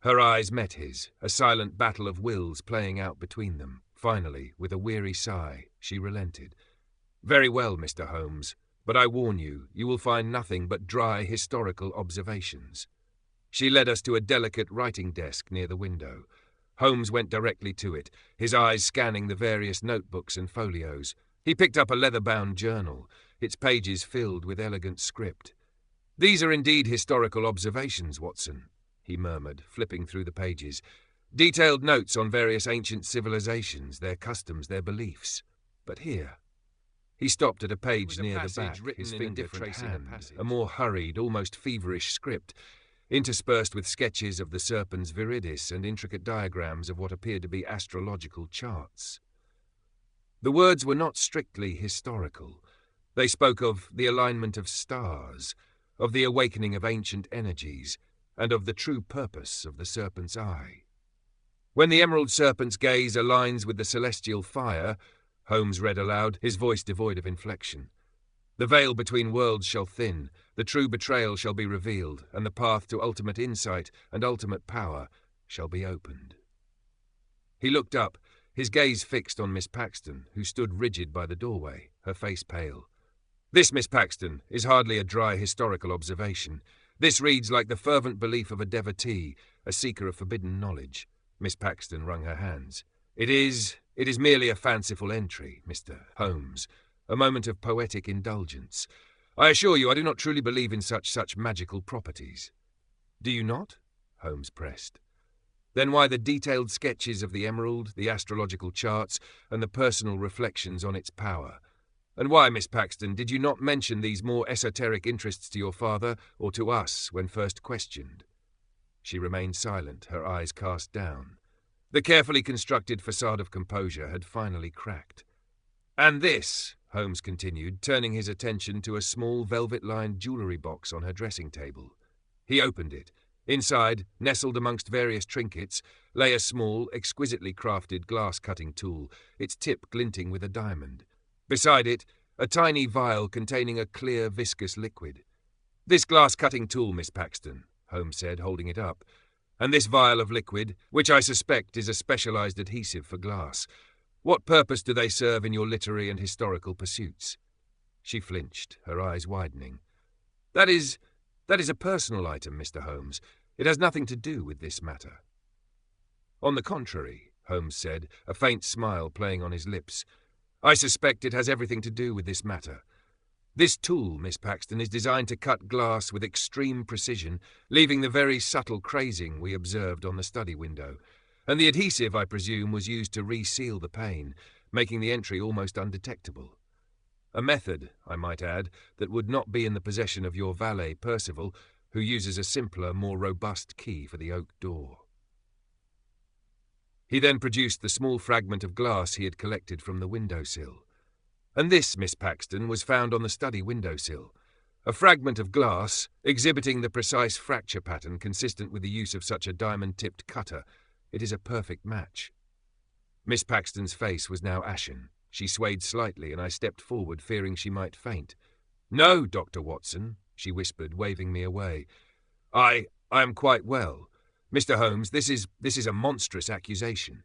Her eyes met his, a silent battle of wills playing out between them. Finally, with a weary sigh, she relented. Very well, Mr. Holmes, but I warn you, you will find nothing but dry historical observations. She led us to a delicate writing desk near the window. Holmes went directly to it, his eyes scanning the various notebooks and folios. He picked up a leather-bound journal, its pages filled with elegant script. "These are indeed historical observations, Watson," he murmured, flipping through the pages. "Detailed notes on various ancient civilizations, their customs, their beliefs. But here..." He stopped at a page near the back, his finger tracing a more hurried, almost feverish script, interspersed with sketches of the Serpent's viridis and intricate diagrams of what appeared to be astrological charts. The words were not strictly historical. They spoke of the alignment of stars, of the awakening of ancient energies, and of the true purpose of the Serpent's eye. "When the emerald serpent's gaze aligns with the celestial fire," Holmes read aloud, his voice devoid of inflection, "the veil between worlds shall thin, the true betrayal shall be revealed, and the path to ultimate insight and ultimate power shall be opened." He looked up, his gaze fixed on Miss Paxton, who stood rigid by the doorway, her face pale. "This, Miss Paxton, is hardly a dry historical observation. This reads like the fervent belief of a devotee, a seeker of forbidden knowledge." Miss Paxton wrung her hands. It is merely a fanciful entry, Mr. Holmes, a moment of poetic indulgence. I assure you I do not truly believe in such magical properties." "Do you not?" Holmes pressed. "Then why the detailed sketches of the emerald, the astrological charts, and the personal reflections on its power? And why, Miss Paxton, did you not mention these more esoteric interests to your father or to us when first questioned?" She remained silent, her eyes cast down. The carefully constructed facade of composure had finally cracked. "And this," Holmes continued, turning his attention to a small velvet-lined jewellery box on her dressing table. He opened it. Inside, nestled amongst various trinkets, lay a small, exquisitely crafted glass-cutting tool, its tip glinting with a diamond. Beside it, a tiny vial containing a clear, viscous liquid. "This glass-cutting tool, Miss Paxton," Holmes said, holding it up, "and this vial of liquid, which I suspect is a specialized adhesive for glass. What purpose do they serve in your literary and historical pursuits?" She flinched, her eyes widening. That is a personal item, Mr. Holmes. It has nothing to do with this matter." "On the contrary," Holmes said, a faint smile playing on his lips, "I suspect it has everything to do with this matter. This tool, Miss Paxton, is designed to cut glass with extreme precision, leaving the very subtle crazing we observed on the study window. And the adhesive, I presume, was used to reseal the pane, making the entry almost undetectable. A method, I might add, that would not be in the possession of your valet, Percival, who uses a simpler, more robust key for the oak door." He then produced the small fragment of glass he had collected from the windowsill. "And this, Miss Paxton, was found on the study windowsill. A fragment of glass, exhibiting the precise fracture pattern consistent with the use of such a diamond-tipped cutter. It is a perfect match." Miss Paxton's face was now ashen. She swayed slightly, and I stepped forward, fearing she might faint. "No, Dr. Watson," she whispered, waving me away. I am quite well. Mr. Holmes, this is a monstrous accusation."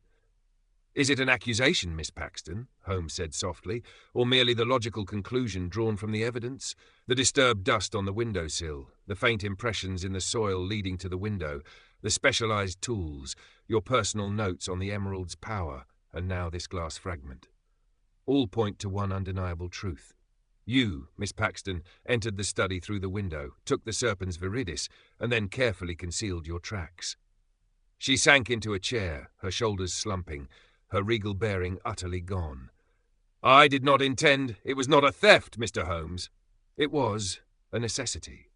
"Is it an accusation, Miss Paxton," Holmes said softly, "or merely the logical conclusion drawn from the evidence? The disturbed dust on the windowsill, the faint impressions in the soil leading to the window, the specialized tools, your personal notes on the emerald's power, and now this glass fragment. All point to one undeniable truth. You, Miss Paxton, entered the study through the window, took the Serpent's viridis, and then carefully concealed your tracks." She sank into a chair, her shoulders slumping, her regal bearing utterly gone. "I did not intend. It was not a theft, Mr. Holmes." "It was a necessity."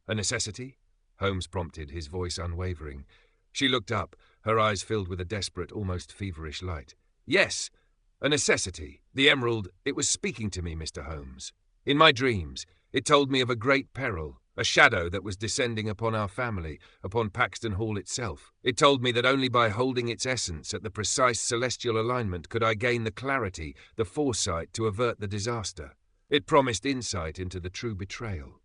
"A necessity?" Holmes prompted, his voice unwavering. She looked up, her eyes filled with a desperate, almost feverish light. "Yes, a necessity. The emerald, it was speaking to me, Mr. Holmes. In my dreams, it told me of a great peril, a shadow that was descending upon our family, upon Paxton Hall itself. It told me that only by holding its essence at the precise celestial alignment could I gain the clarity, the foresight to avert the disaster. It promised insight into the true betrayal."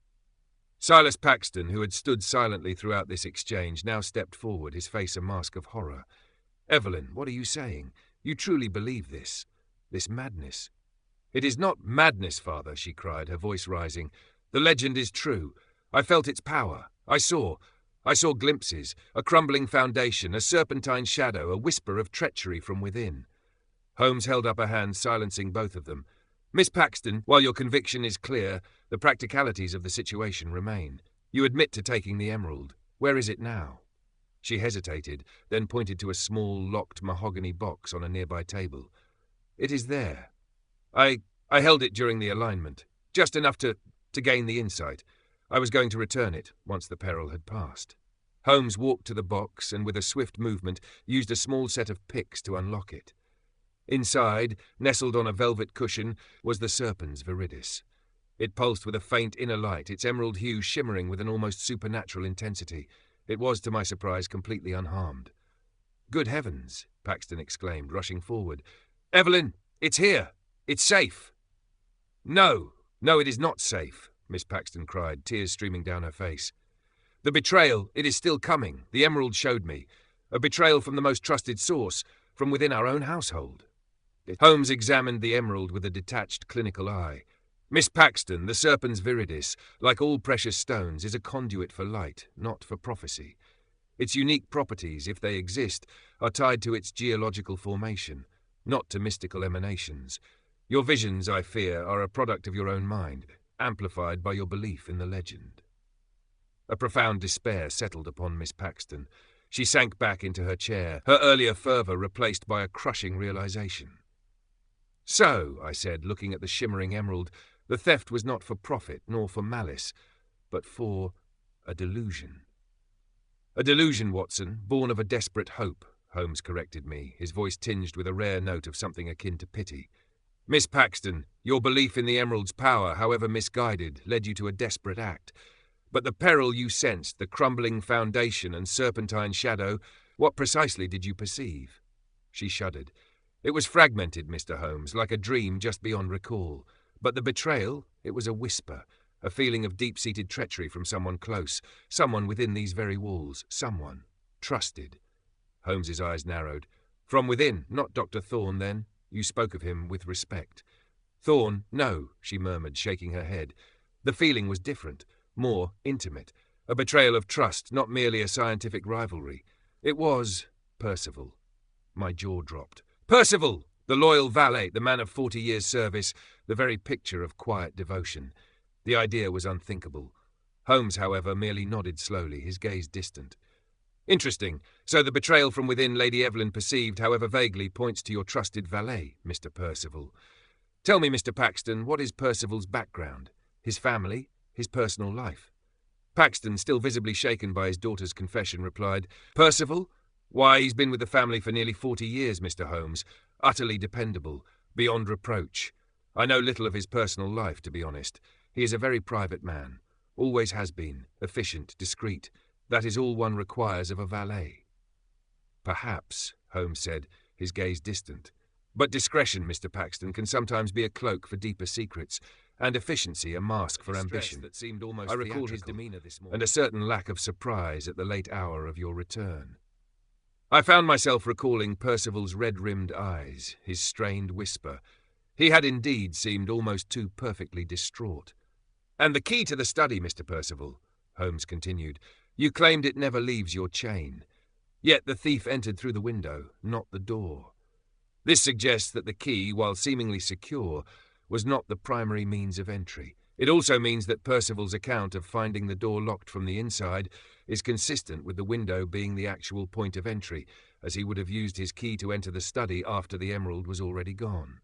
Silas Paxton, who had stood silently throughout this exchange, now stepped forward, his face a mask of horror. "Evelyn, what are you saying? You truly believe this madness?" "It is not madness, Father," she cried, her voice rising. "The legend is true. I felt its power. I saw glimpses, a crumbling foundation, a serpentine shadow, a whisper of treachery from within." Holmes held up a hand, silencing both of them. "Miss Paxton, while your conviction is clear, the practicalities of the situation remain. You admit to taking the emerald. Where is it now?" She hesitated, then pointed to a small, locked mahogany box on a nearby table. "It is there. I held it during the alignment, just enough to gain the insight. I was going to return it once the peril had passed." Holmes walked to the box and with a swift movement used a small set of picks to unlock it. Inside, nestled on a velvet cushion, was the Serpent's viridis. It pulsed with a faint inner light, its emerald hue shimmering with an almost supernatural intensity. It was, to my surprise, completely unharmed. "Good heavens!" Paxton exclaimed, rushing forward. "Evelyn, it's here! It's safe!" No, it is not safe," Miss Paxton cried, tears streaming down her face. "The betrayal, it is still coming. The emerald showed me. A betrayal from the most trusted source, from within our own household." Holmes examined the emerald with a detached, clinical eye. "Miss Paxton, the Serpent's viridis, like all precious stones, is a conduit for light, not for prophecy. Its unique properties, if they exist, are tied to its geological formation, not to mystical emanations. Your visions, I fear, are a product of your own mind, amplified by your belief in the legend." A profound despair settled upon Miss Paxton. She sank back into her chair, her earlier fervour replaced by a crushing realization. "So," I said, looking at the shimmering emerald, "the theft was not for profit nor for malice, but for a delusion." "A delusion, Watson, born of a desperate hope," Holmes corrected me, his voice tinged with a rare note of something akin to pity. "Miss Paxton, your belief in the emerald's power, however misguided, led you to a desperate act. But the peril you sensed, the crumbling foundation and serpentine shadow, what precisely did you perceive?" She shuddered. "It was fragmented, Mr. Holmes, like a dream just beyond recall. But the betrayal, it was a whisper, a feeling of deep-seated treachery from someone close, someone within these very walls, someone trusted." Holmes's eyes narrowed. "From within, not Dr. Thorne, then? You spoke of him with respect." "Thorne, no," she murmured, shaking her head. "The feeling was different, more intimate, a betrayal of trust, not merely a scientific rivalry. It was Percival." My jaw dropped. "Percival! The loyal valet, the man of 40 years' service, the very picture of quiet devotion." The idea was unthinkable. Holmes, however, merely nodded slowly, his gaze distant. "Interesting. So the betrayal from within Lady Evelyn perceived, however vaguely, points to your trusted valet, Mr. Percival. Tell me, Mr. Paxton, what is Percival's background? His family? His personal life?" Paxton, still visibly shaken by his daughter's confession, replied, "Percival? Why, he's been with the family for nearly 40 years, Mr. Holmes. Utterly dependable, beyond reproach. I know little of his personal life, to be honest. He is a very private man. Always has been. Efficient, discreet. That is all one requires of a valet." "Perhaps," Holmes said, his gaze distant. "But discretion, Mr. Paxton, can sometimes be a cloak for deeper secrets, and efficiency a mask for ambition. That seemed almost I recall his demeanour this morning, and a certain lack of surprise at the late hour of your return." I found myself recalling Percival's red-rimmed eyes, his strained whisper. He had indeed seemed almost too perfectly distraught. "And the key to the study, Mr. Percival," Holmes continued. "You claimed it never leaves your chain. Yet the thief entered through the window, not the door. This suggests that the key, while seemingly secure, was not the primary means of entry. It also means that Percival's account of finding the door locked from the inside is consistent with the window being the actual point of entry, as he would have used his key to enter the study after the emerald was already gone."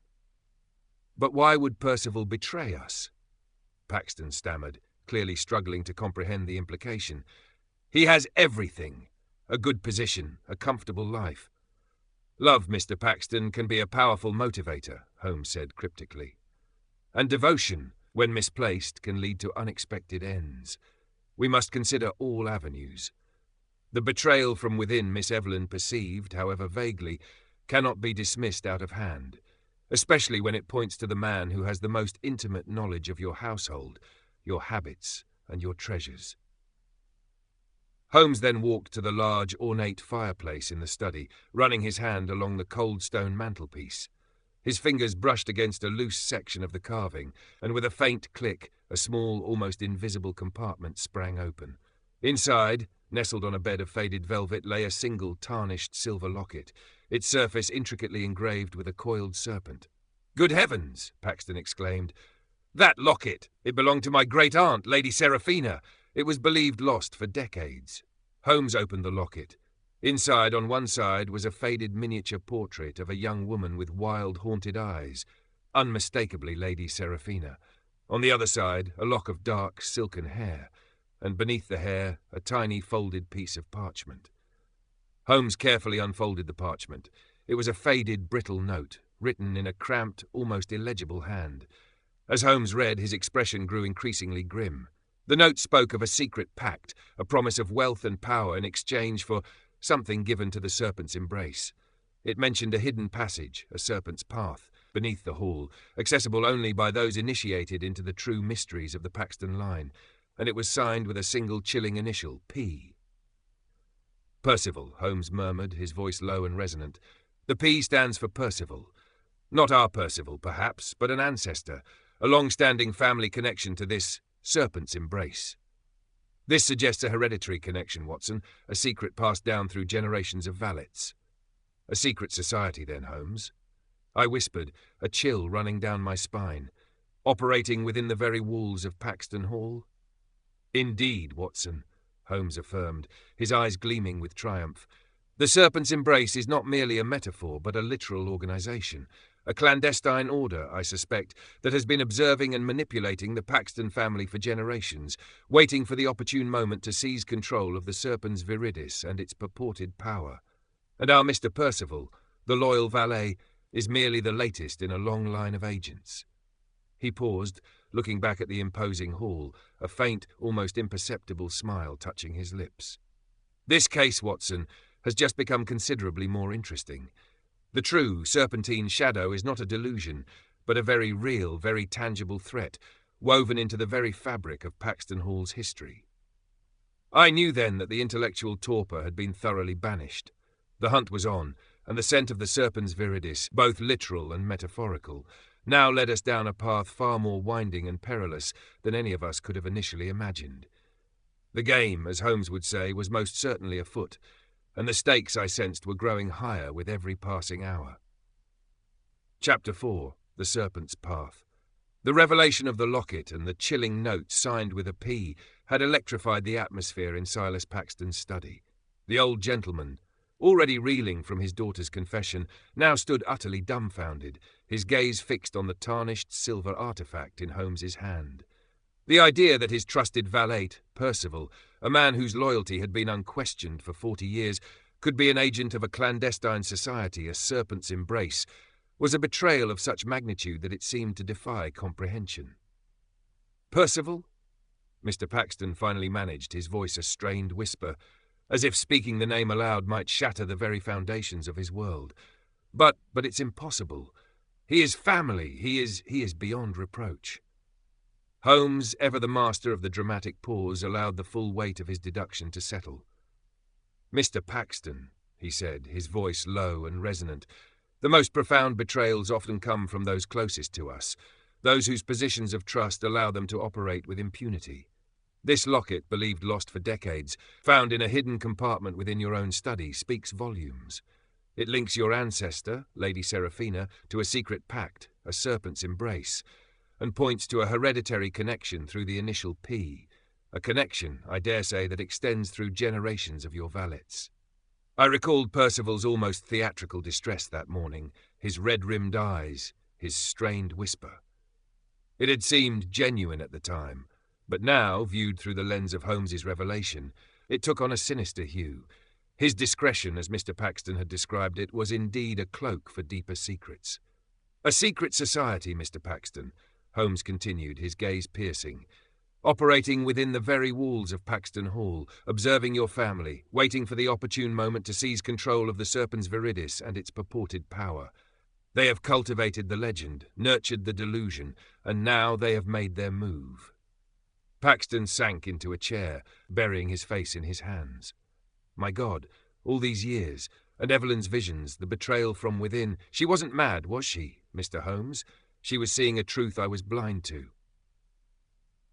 "But why would Percival betray us?" Paxton stammered, clearly struggling to comprehend the implication. "He has everything. A good position, a comfortable life." "Love, Mr. Paxton, can be a powerful motivator," Holmes said cryptically. "And devotion, when misplaced, can lead to unexpected ends. We must consider all avenues. The betrayal from within Miss Evelyn perceived, however vaguely, cannot be dismissed out of hand, especially when it points to the man who has the most intimate knowledge of your household, your habits, and your treasures." Holmes then walked to the large, ornate fireplace in the study, running his hand along the cold stone mantelpiece. His fingers brushed against a loose section of the carving, and with a faint click, a small, almost invisible compartment sprang open. Inside, nestled on a bed of faded velvet, lay a single tarnished silver locket, its surface intricately engraved with a coiled serpent. "Good heavens!" Paxton exclaimed. "That locket! It belonged to my great-aunt, Lady Seraphina. It was believed lost for decades." Holmes opened the locket. Inside, on one side, was a faded miniature portrait of a young woman with wild, haunted eyes, unmistakably Lady Seraphina. On the other side, a lock of dark, silken hair, and beneath the hair, a tiny folded piece of parchment. Holmes carefully unfolded the parchment. It was a faded, brittle note, written in a cramped, almost illegible hand. As Holmes read, his expression grew increasingly grim. The note spoke of a secret pact, a promise of wealth and power in exchange for something given to the Serpent's embrace. It mentioned a hidden passage, a Serpent's path, beneath the hall, accessible only by those initiated into the true mysteries of the Paxton line, and it was signed with a single chilling initial, P. "Percival," Holmes murmured, his voice low and resonant. "The P stands for Percival. Not our Percival, perhaps, but an ancestor, a long-standing family connection to this Serpent's embrace. This suggests a hereditary connection, Watson, a secret passed down through generations of valets." "A secret society, then, Holmes?" I whispered, a chill running down my spine. "Operating within the very walls of Paxton Hall?" "Indeed, Watson," Holmes affirmed, his eyes gleaming with triumph. "The Serpent's embrace is not merely a metaphor, but a literal organization. A clandestine order, I suspect, that has been observing and manipulating the Paxton family for generations, waiting for the opportune moment to seize control of the Serpent's viridis and its purported power. And our Mr. Percival, the loyal valet, is merely the latest in a long line of agents." He paused, looking back at the imposing hall, a faint, almost imperceptible smile touching his lips. "This case, Watson, has just become considerably more interesting. The true serpentine shadow is not a delusion, but a very real, very tangible threat, woven into the very fabric of Paxton Hall's history." I knew then that the intellectual torpor had been thoroughly banished. The hunt was on, and the scent of the Serpent's viridis, both literal and metaphorical, now led us down a path far more winding and perilous than any of us could have initially imagined. The game, as Holmes would say, was most certainly afoot, and the stakes, I sensed, were growing higher with every passing hour. Chapter 4. The Serpent's Path. The revelation of the locket and the chilling note signed with a P had electrified the atmosphere in Silas Paxton's study. The old gentleman, already reeling from his daughter's confession, now stood utterly dumbfounded, his gaze fixed on the tarnished silver artifact in Holmes's hand. The idea that his trusted valet, Percival, a man whose loyalty had been unquestioned for 40 years, could be an agent of a clandestine society, a Serpent's embrace, was a betrayal of such magnitude that it seemed to defy comprehension. "Percival?" Mr. Paxton finally managed, his voice a strained whisper, as if speaking the name aloud might shatter the very foundations of his world. But it's impossible. He is family. He is beyond reproach." Holmes, ever the master of the dramatic pause, allowed the full weight of his deduction to settle. "Mr. Paxton," he said, his voice low and resonant. "The most profound betrayals often come from those closest to us, those whose positions of trust allow them to operate with impunity. This locket, believed lost for decades, found in a hidden compartment within your own study, speaks volumes. It links your ancestor, Lady Seraphina, to a secret pact, a serpent's embrace, and points to a hereditary connection through the initial P, a connection, I dare say, that extends through generations of your valets." I recalled Percival's almost theatrical distress that morning, his red-rimmed eyes, his strained whisper. It had seemed genuine at the time, but now, viewed through the lens of Holmes's revelation, it took on a sinister hue. His discretion, as Mr. Paxton had described it, was indeed a cloak for deeper secrets. "A secret society, Mr. Paxton," Holmes continued, his gaze piercing, "operating within the very walls of Paxton Hall, observing your family, waiting for the opportune moment to seize control of the Serpens Viridis and its purported power. They have cultivated the legend, nurtured the delusion, and now they have made their move." Paxton sank into a chair, burying his face in his hands. My God, all these years, and Evelyn's visions, the betrayal from within. She wasn't mad, was she, Mr. Holmes? She was seeing a truth I was blind to.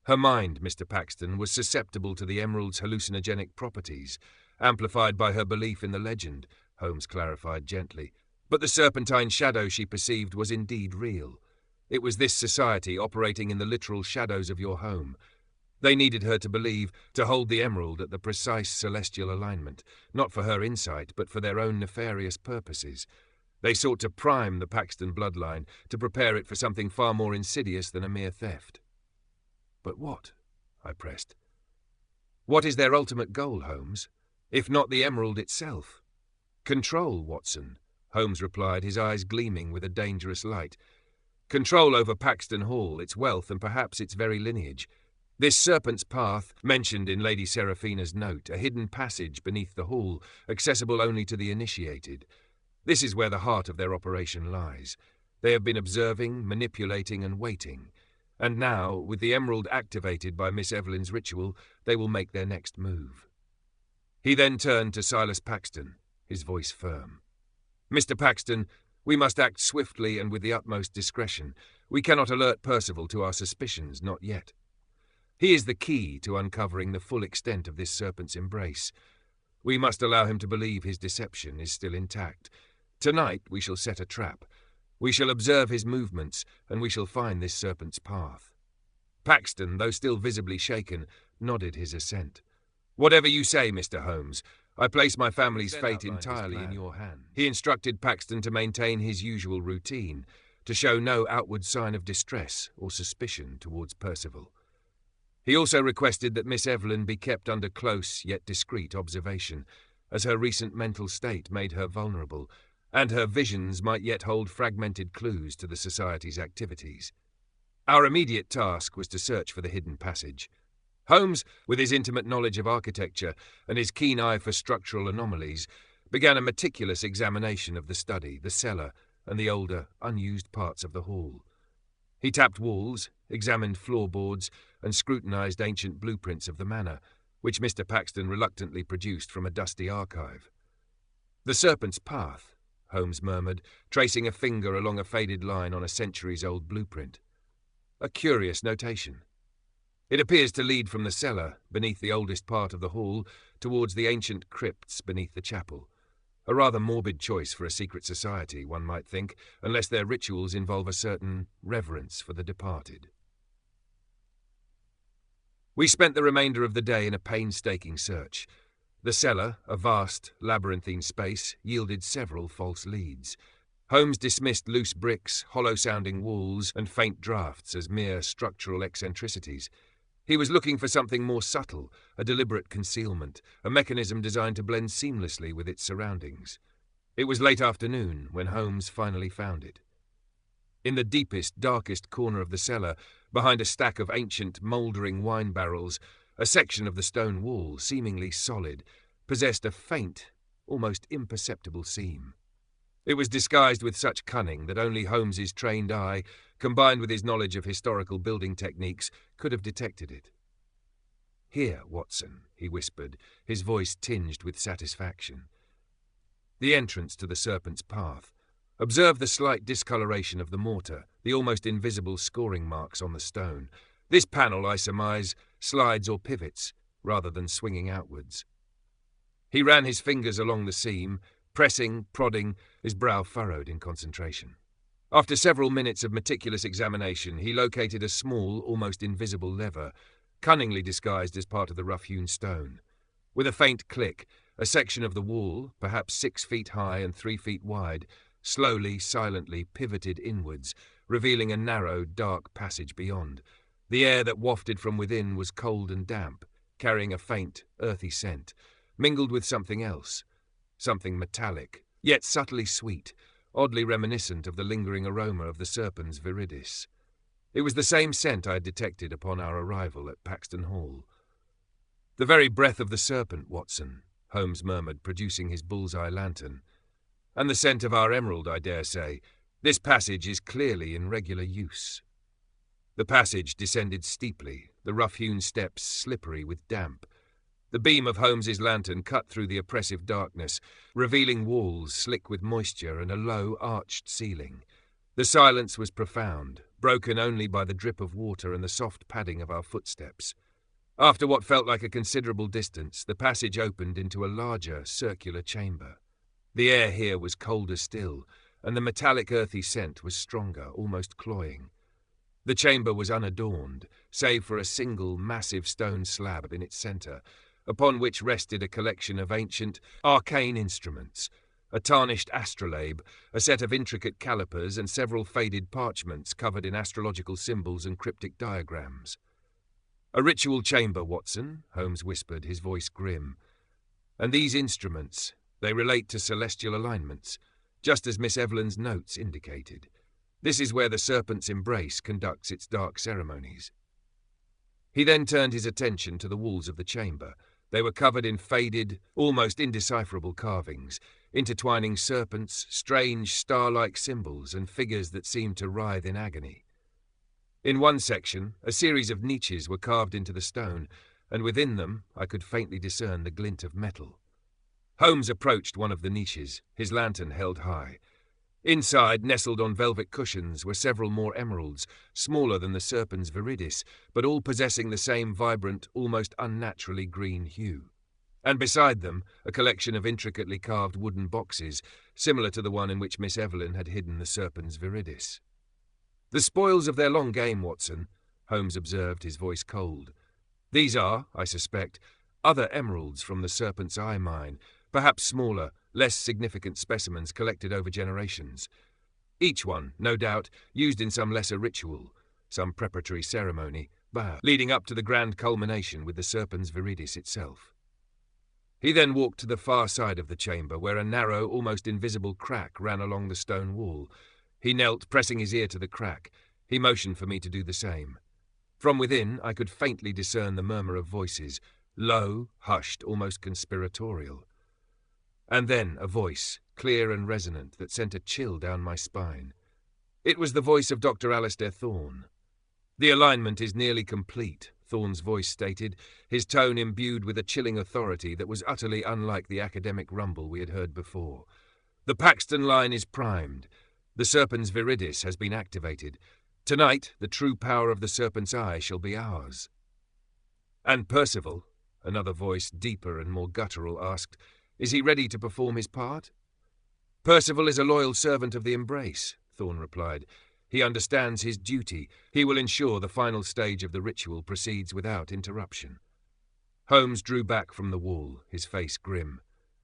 Her mind, Mr. Paxton, was susceptible to the emerald's hallucinogenic properties, amplified by her belief in the legend, Holmes clarified gently. But the serpentine shadow she perceived was indeed real. It was this society operating in the literal shadows of your home. They needed her to believe, to hold the emerald at the precise celestial alignment, not for her insight, but for their own nefarious purposes. They sought to prime the Paxton bloodline, to prepare it for something far more insidious than a mere theft. "But what?" I pressed. "What is their ultimate goal, Holmes, if not the emerald itself?" "Control, Watson," Holmes replied, his eyes gleaming with a dangerous light. "Control over Paxton Hall, its wealth, and perhaps its very lineage. This Serpent's Path, mentioned in Lady Seraphina's note, a hidden passage beneath the hall, accessible only to the initiated. This is where the heart of their operation lies. They have been observing, manipulating, and waiting. And now, with the emerald activated by Miss Evelyn's ritual, they will make their next move." He then turned to Silas Paxton, his voice firm. "Mr. Paxton, we must act swiftly and with the utmost discretion. We cannot alert Percival to our suspicions, not yet. He is the key to uncovering the full extent of this serpent's embrace. We must allow him to believe his deception is still intact. Tonight we shall set a trap. We shall observe his movements, and we shall find this serpent's path." Paxton, though still visibly shaken, nodded his assent. "Whatever you say, Mr. Holmes, I place my family's fate entirely in your hands." He instructed Paxton to maintain his usual routine, to show no outward sign of distress or suspicion towards Percival. He also requested that Miss Evelyn be kept under close yet discreet observation, as her recent mental state made her vulnerable, and her visions might yet hold fragmented clues to the Society's activities. Our immediate task was to search for the hidden passage. Holmes, with his intimate knowledge of architecture and his keen eye for structural anomalies, began a meticulous examination of the study, the cellar, and the older, unused parts of the hall. He tapped walls, examined floorboards, and scrutinized ancient blueprints of the manor, which Mr. Paxton reluctantly produced from a dusty archive. "The Serpent's Path," Holmes murmured, tracing a finger along a faded line on a centuries-old blueprint. "A curious notation. It appears to lead from the cellar, beneath the oldest part of the hall, towards the ancient crypts beneath the chapel. A rather morbid choice for a secret society, one might think, unless their rituals involve a certain reverence for the departed." We spent the remainder of the day in a painstaking search. The cellar, a vast, labyrinthine space, yielded several false leads. Holmes dismissed loose bricks, hollow-sounding walls, and faint drafts as mere structural eccentricities. He was looking for something more subtle, a deliberate concealment, a mechanism designed to blend seamlessly with its surroundings. It was late afternoon when Holmes finally found it. In the deepest, darkest corner of the cellar, behind a stack of ancient, mouldering wine barrels, a section of the stone wall, seemingly solid, possessed a faint, almost imperceptible seam. It was disguised with such cunning that only Holmes's trained eye, combined with his knowledge of historical building techniques, could have detected it. "Here, Watson," he whispered, his voice tinged with satisfaction. The entrance to the Serpent's path. Observe the slight discoloration of the mortar, the almost invisible scoring marks on the stone. This panel, I surmise, slides or pivots, rather than swinging outwards. He ran his fingers along the seam, pressing, prodding, his brow furrowed in concentration. After several minutes of meticulous examination, he located a small, almost invisible lever, cunningly disguised as part of the rough-hewn stone. With a faint click, a section of the wall, perhaps 6 feet high and 3 feet wide, slowly, silently pivoted inwards, revealing a narrow, dark passage beyond. The air that wafted from within was cold and damp, carrying a faint, earthy scent, mingled with something else, something metallic, yet subtly sweet, oddly reminiscent of the lingering aroma of the Serpens viridis. It was the same scent I had detected upon our arrival at Paxton Hall. "The very breath of the Serpent, Watson," Holmes murmured, producing his bull's-eye lantern. "And the scent of our emerald, I dare say. This passage is clearly in regular use." The passage descended steeply, the rough-hewn steps slippery with damp. The beam of Holmes's lantern cut through the oppressive darkness, revealing walls slick with moisture and a low, arched ceiling. The silence was profound, broken only by the drip of water and the soft padding of our footsteps. After what felt like a considerable distance, the passage opened into a larger, circular chamber. The air here was colder still, and the metallic earthy scent was stronger, almost cloying. The chamber was unadorned, save for a single, massive stone slab in its centre, upon which rested a collection of ancient, arcane instruments, a tarnished astrolabe, a set of intricate calipers, and several faded parchments covered in astrological symbols and cryptic diagrams. "A ritual chamber, Watson," Holmes whispered, his voice grim. "And these instruments, they relate to celestial alignments, just as Miss Evelyn's notes indicated. This is where the Serpent's embrace conducts its dark ceremonies." He then turned his attention to the walls of the chamber. They were covered in faded, almost indecipherable carvings, intertwining serpents, strange star-like symbols, and figures that seemed to writhe in agony. In one section, a series of niches were carved into the stone, and within them I could faintly discern the glint of metal. Holmes approached one of the niches, his lantern held high. Inside, nestled on velvet cushions, were several more emeralds, smaller than the Serpens viridis, but all possessing the same vibrant, almost unnaturally green hue. And beside them, a collection of intricately carved wooden boxes, similar to the one in which Miss Evelyn had hidden the Serpens viridis. "The spoils of their long game, Watson," Holmes observed, his voice cold. "These are, I suspect, other emeralds from the Serpent's Eye mine, perhaps smaller, less significant specimens collected over generations. Each one, no doubt, used in some lesser ritual, some preparatory ceremony, leading up to the grand culmination with the Serpens viridis itself." He then walked to the far side of the chamber, where a narrow, almost invisible crack ran along the stone wall. He knelt, pressing his ear to the crack. He motioned for me to do the same. From within, I could faintly discern the murmur of voices, low, hushed, almost conspiratorial. And then a voice, clear and resonant, that sent a chill down my spine. It was the voice of Dr. Alistair Thorne. "The alignment is nearly complete," Thorne's voice stated, his tone imbued with a chilling authority that was utterly unlike the academic rumble we had heard before. "The Paxton line is primed. The Serpens viridis has been activated. Tonight, the true power of the Serpent's Eye shall be ours." "And Percival," another voice, deeper and more guttural, asked, "is he ready to perform his part?" "Percival is a loyal servant of the Embrace," Thorne replied. "He understands his duty. He will ensure the final stage of the ritual proceeds without interruption." Holmes drew back from the wall, his face grim.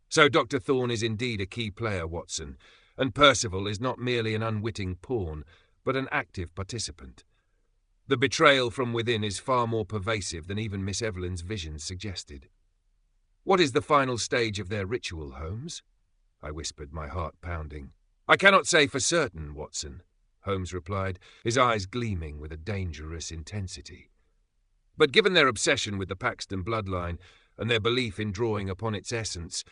"So Dr. Thorne is indeed a key player, Watson, and Percival is not merely an unwitting pawn, but an active participant. The betrayal from within is far more pervasive than even Miss Evelyn's visions suggested." "What is the final stage of their ritual, Holmes?" I whispered, my heart pounding. "I cannot say for certain, Watson," Holmes replied, his eyes gleaming with a dangerous intensity. "But given their obsession with the Paxton bloodline and their belief in drawing upon its essence,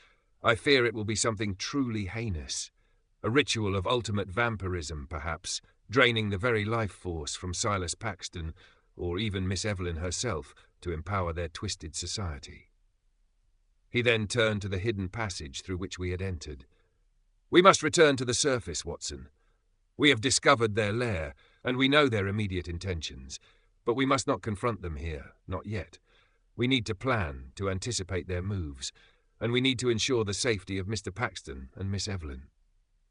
I fear it will be something truly heinous. A ritual of ultimate vampirism, perhaps, draining the very life force from Silas Paxton, or even Miss Evelyn herself, to empower their twisted society." He then turned to the hidden passage through which we had entered. We must return to the surface, Watson. We have discovered their lair, and we know their immediate intentions, but we must not confront them here, not yet. We need to plan, to anticipate their moves, and we need to ensure the safety of Mr. Paxton and Miss Evelyn.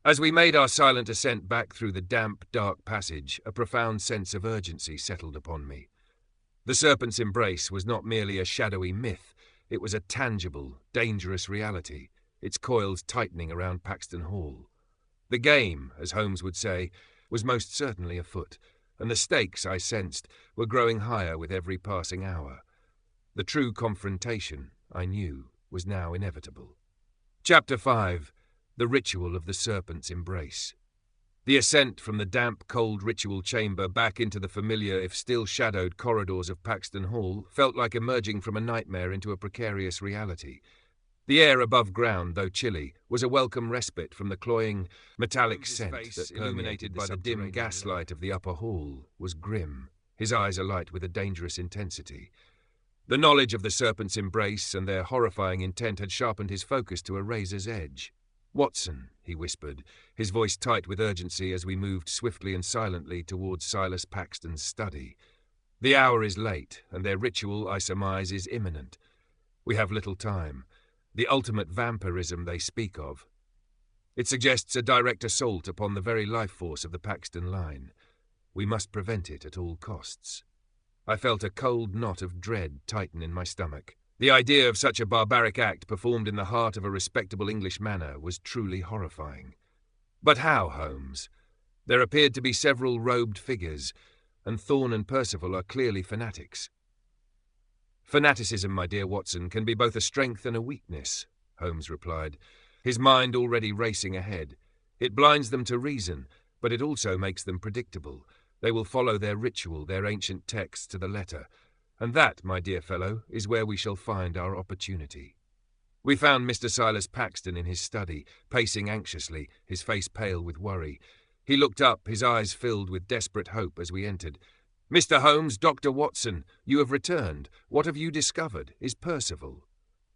As we made our silent ascent back through the damp, dark passage, a profound sense of urgency settled upon me. The Serpent's embrace was not merely a shadowy myth, it was a tangible, dangerous reality, its coils tightening around Paxton Hall. The game, as Holmes would say, was most certainly afoot, and the stakes, I sensed, were growing higher with every passing hour. The true confrontation, I knew, was now inevitable. Chapter 5. The Ritual of the Serpent's Embrace. The ascent from the damp, cold ritual chamber back into the familiar, if still shadowed, corridors of Paxton Hall felt like emerging from a nightmare into a precarious reality. The air above ground, though chilly, was a welcome respite from the cloying, metallic scent that, illuminated by the dim gaslight of the upper hall, was grim, his eyes alight with a dangerous intensity. The knowledge of the Serpent's embrace and their horrifying intent had sharpened his focus to a razor's edge. "Watson," he whispered, his voice tight with urgency as we moved swiftly and silently towards Silas Paxton's study. "The hour is late, and their ritual, I surmise, is imminent. We have little time. The ultimate vampirism they speak of. It suggests a direct assault upon the very life force of the Paxton line. We must prevent it at all costs." I felt a cold knot of dread tighten in my stomach. The idea of such a barbaric act performed in the heart of a respectable English manor was truly horrifying. But how, Holmes? There appeared to be several robed figures, and Thorne and Percival are clearly fanatics. "Fanaticism, my dear Watson, can be both a strength and a weakness," Holmes replied, his mind already racing ahead. "It blinds them to reason, but it also makes them predictable. They will follow their ritual, their ancient texts to the letter. And that, my dear fellow, is where we shall find our opportunity." We found Mr. Silas Paxton in his study, pacing anxiously, his face pale with worry. He looked up, his eyes filled with desperate hope as we entered. "Mr. Holmes, Dr. Watson, you have returned. What have you discovered? Is Percival?"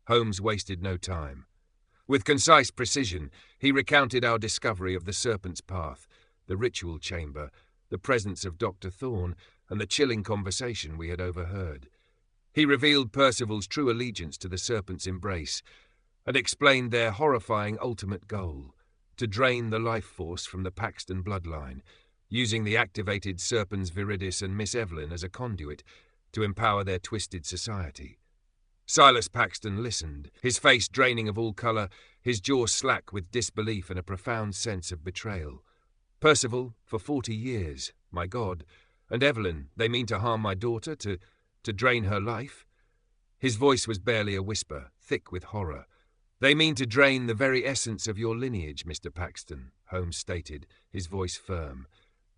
Holmes wasted no time. With concise precision, he recounted our discovery of the Serpent's path, the ritual chamber, the presence of Dr. Thorne, and the chilling conversation we had overheard. He revealed Percival's true allegiance to the Serpent's embrace, and explained their horrifying ultimate goal, to drain the life force from the Paxton bloodline, using the activated Serpens Viridis and Miss Evelyn as a conduit to empower their twisted society. Silas Paxton listened, his face draining of all colour, his jaw slack with disbelief and a profound sense of betrayal. "Percival, for 40 years, my God, and Evelyn, they mean to harm my daughter, to drain her life?" His voice was barely a whisper, thick with horror. "They mean to drain the very essence of your lineage, Mr. Paxton," Holmes stated, his voice firm.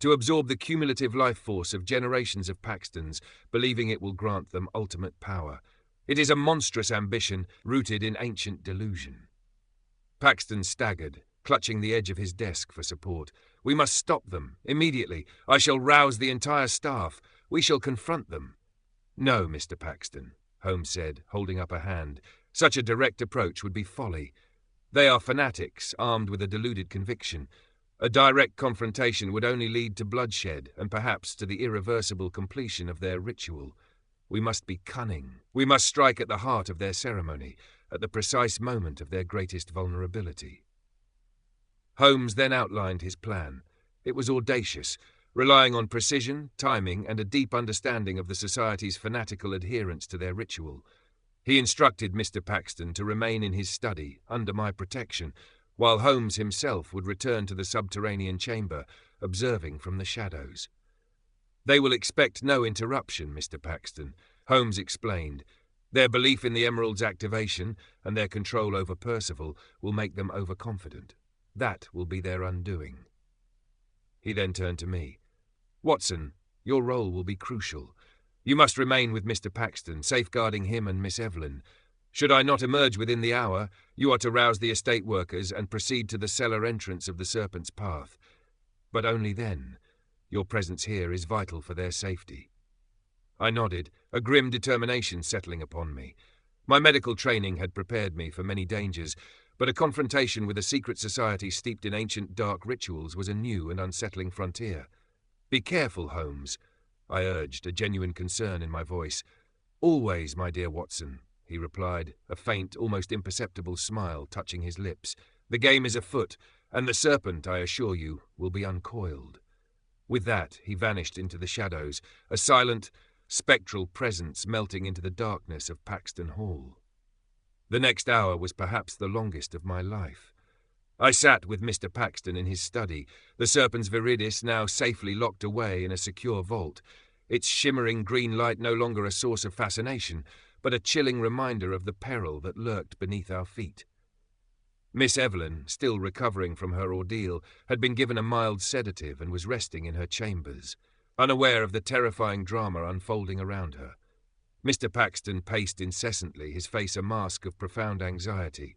"To absorb the cumulative life force of generations of Paxtons, believing it will grant them ultimate power. It is a monstrous ambition rooted in ancient delusion." Paxton staggered, clutching the edge of his desk for support. "We must stop them, immediately. I shall rouse the entire staff. We shall confront them." "No, Mr. Paxton," Holmes said, holding up a hand. "Such a direct approach would be folly. They are fanatics, armed with a deluded conviction. A direct confrontation would only lead to bloodshed and perhaps to the irreversible completion of their ritual. We must be cunning. We must strike at the heart of their ceremony, at the precise moment of their greatest vulnerability." Holmes then outlined his plan. It was audacious, relying on precision, timing, and a deep understanding of the society's fanatical adherence to their ritual. He instructed Mr. Paxton to remain in his study, under my protection, while Holmes himself would return to the subterranean chamber, observing from the shadows. "They will expect no interruption, Mr. Paxton," Holmes explained. "Their belief in the Emerald's activation and their control over Percival will make them overconfident. That will be their undoing." He then turned to me. "Watson, your role will be crucial. You must remain with Mr. Paxton, safeguarding him and Miss Evelyn. Should I not emerge within the hour, you are to rouse the estate workers and proceed to the cellar entrance of the Serpent's path. But only then. Your presence here is vital for their safety." I nodded, a grim determination settling upon me. My medical training had prepared me for many dangers, but a confrontation with a secret society steeped in ancient dark rituals was a new and unsettling frontier. "Be careful, Holmes," I urged, a genuine concern in my voice. "Always, my dear Watson," he replied, a faint, almost imperceptible smile touching his lips. "The game is afoot, and the serpent, I assure you, will be uncoiled." With that, he vanished into the shadows, a silent, spectral presence melting into the darkness of Paxton Hall. The next hour was perhaps the longest of my life. I sat with Mr. Paxton in his study, the Serpent's Viridis now safely locked away in a secure vault, its shimmering green light no longer a source of fascination, but a chilling reminder of the peril that lurked beneath our feet. Miss Evelyn, still recovering from her ordeal, had been given a mild sedative and was resting in her chambers, unaware of the terrifying drama unfolding around her. Mr. Paxton paced incessantly, his face a mask of profound anxiety.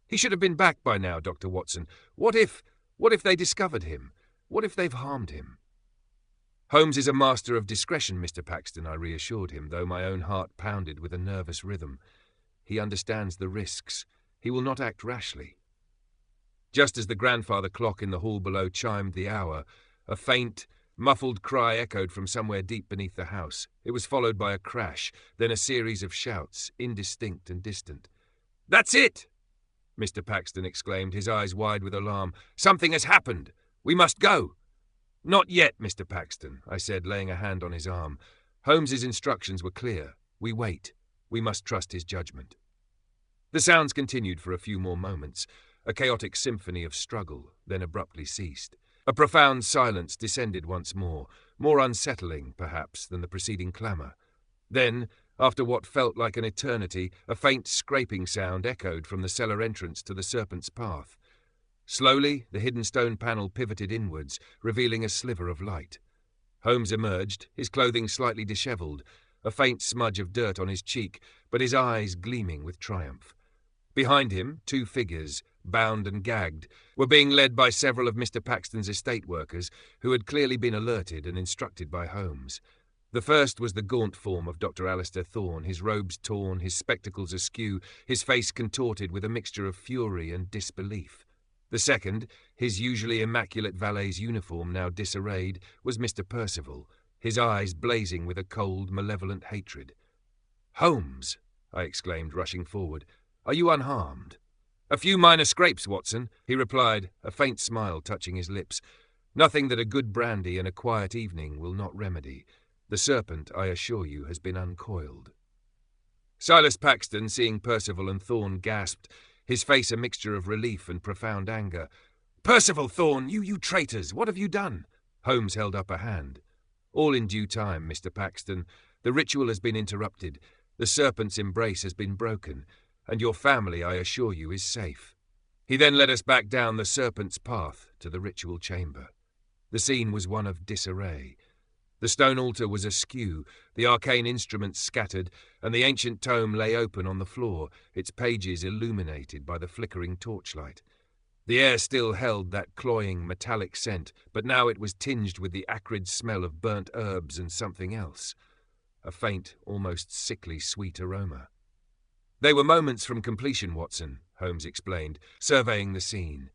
"He should have been back by now, Dr. Watson. What if they discovered him? What if they've harmed him?" "Holmes is a master of discretion, Mr. Paxton," I reassured him, though my own heart pounded with a nervous rhythm. "He understands the risks. He will not act rashly." Just as the grandfather clock in the hall below chimed the hour, a faint, muffled cry echoed from somewhere deep beneath the house. It was followed by a crash, then a series of shouts, indistinct and distant. "That's it!" Mr. Paxton exclaimed, his eyes wide with alarm. "Something has happened! We must go!" "Not yet, Mr. Paxton," I said, laying a hand on his arm. Holmes's instructions were clear. We wait. We must trust his judgment. The sounds continued for a few more moments, a chaotic symphony of struggle, then abruptly ceased. A profound silence descended once more unsettling, perhaps, than the preceding clamour. Then, after what felt like an eternity, a faint scraping sound echoed from the cellar entrance to the Serpent's path. Slowly, the hidden stone panel pivoted inwards, revealing a sliver of light. Holmes emerged, his clothing slightly dishevelled, a faint smudge of dirt on his cheek, but his eyes gleaming with triumph. Behind him, two figures, bound and gagged, were being led by several of Mr. Paxton's estate workers, who had clearly been alerted and instructed by Holmes. The first was the gaunt form of Dr. Alistair Thorne, his robes torn, his spectacles askew, his face contorted with a mixture of fury and disbelief. The second, his usually immaculate valet's uniform now disarrayed, was Mr. Percival, his eyes blazing with a cold, malevolent hatred. "Holmes!" I exclaimed, rushing forward. "Are you unharmed?" "A few minor scrapes, Watson," he replied, a faint smile touching his lips. "Nothing that a good brandy and a quiet evening will not remedy. The serpent, I assure you, has been uncoiled." Silas Paxton, seeing Percival and Thorne, gasped, his face a mixture of relief and profound anger. "Percival, Thorne, you traitors, what have you done?" Holmes held up a hand. "All in due time, Mr. Paxton. The ritual has been interrupted. The serpent's embrace has been broken, and your family, I assure you, is safe." He then led us back down the serpent's path to the ritual chamber. The scene was one of disarray. The stone altar was askew, the arcane instruments scattered, and the ancient tome lay open on the floor, its pages illuminated by the flickering torchlight. The air still held that cloying, metallic scent, but now it was tinged with the acrid smell of burnt herbs and something else, a faint, almost sickly sweet aroma. "They were moments from completion, Watson," Holmes explained, surveying the scene.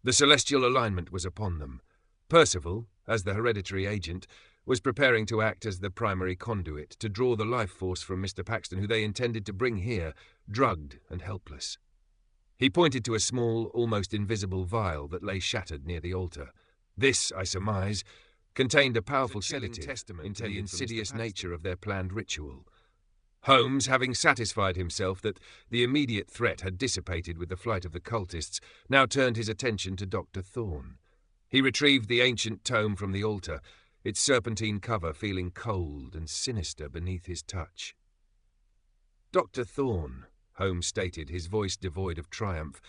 The celestial alignment was upon them. Percival, as the hereditary agent, was preparing to act as the primary conduit, to draw the life force from Mr. Paxton, who they intended to bring here, drugged and helpless. He pointed to a small, almost invisible vial that lay shattered near the altar. This, I surmise, contained a powerful sedative into the insidious nature of their planned ritual. Holmes, having satisfied himself that the immediate threat had dissipated with the flight of the cultists, now turned his attention to Dr. Thorne. He retrieved the ancient tome from the altar, its serpentine cover feeling cold and sinister beneath his touch. "Dr. Thorne," Holmes stated, his voice devoid of triumph,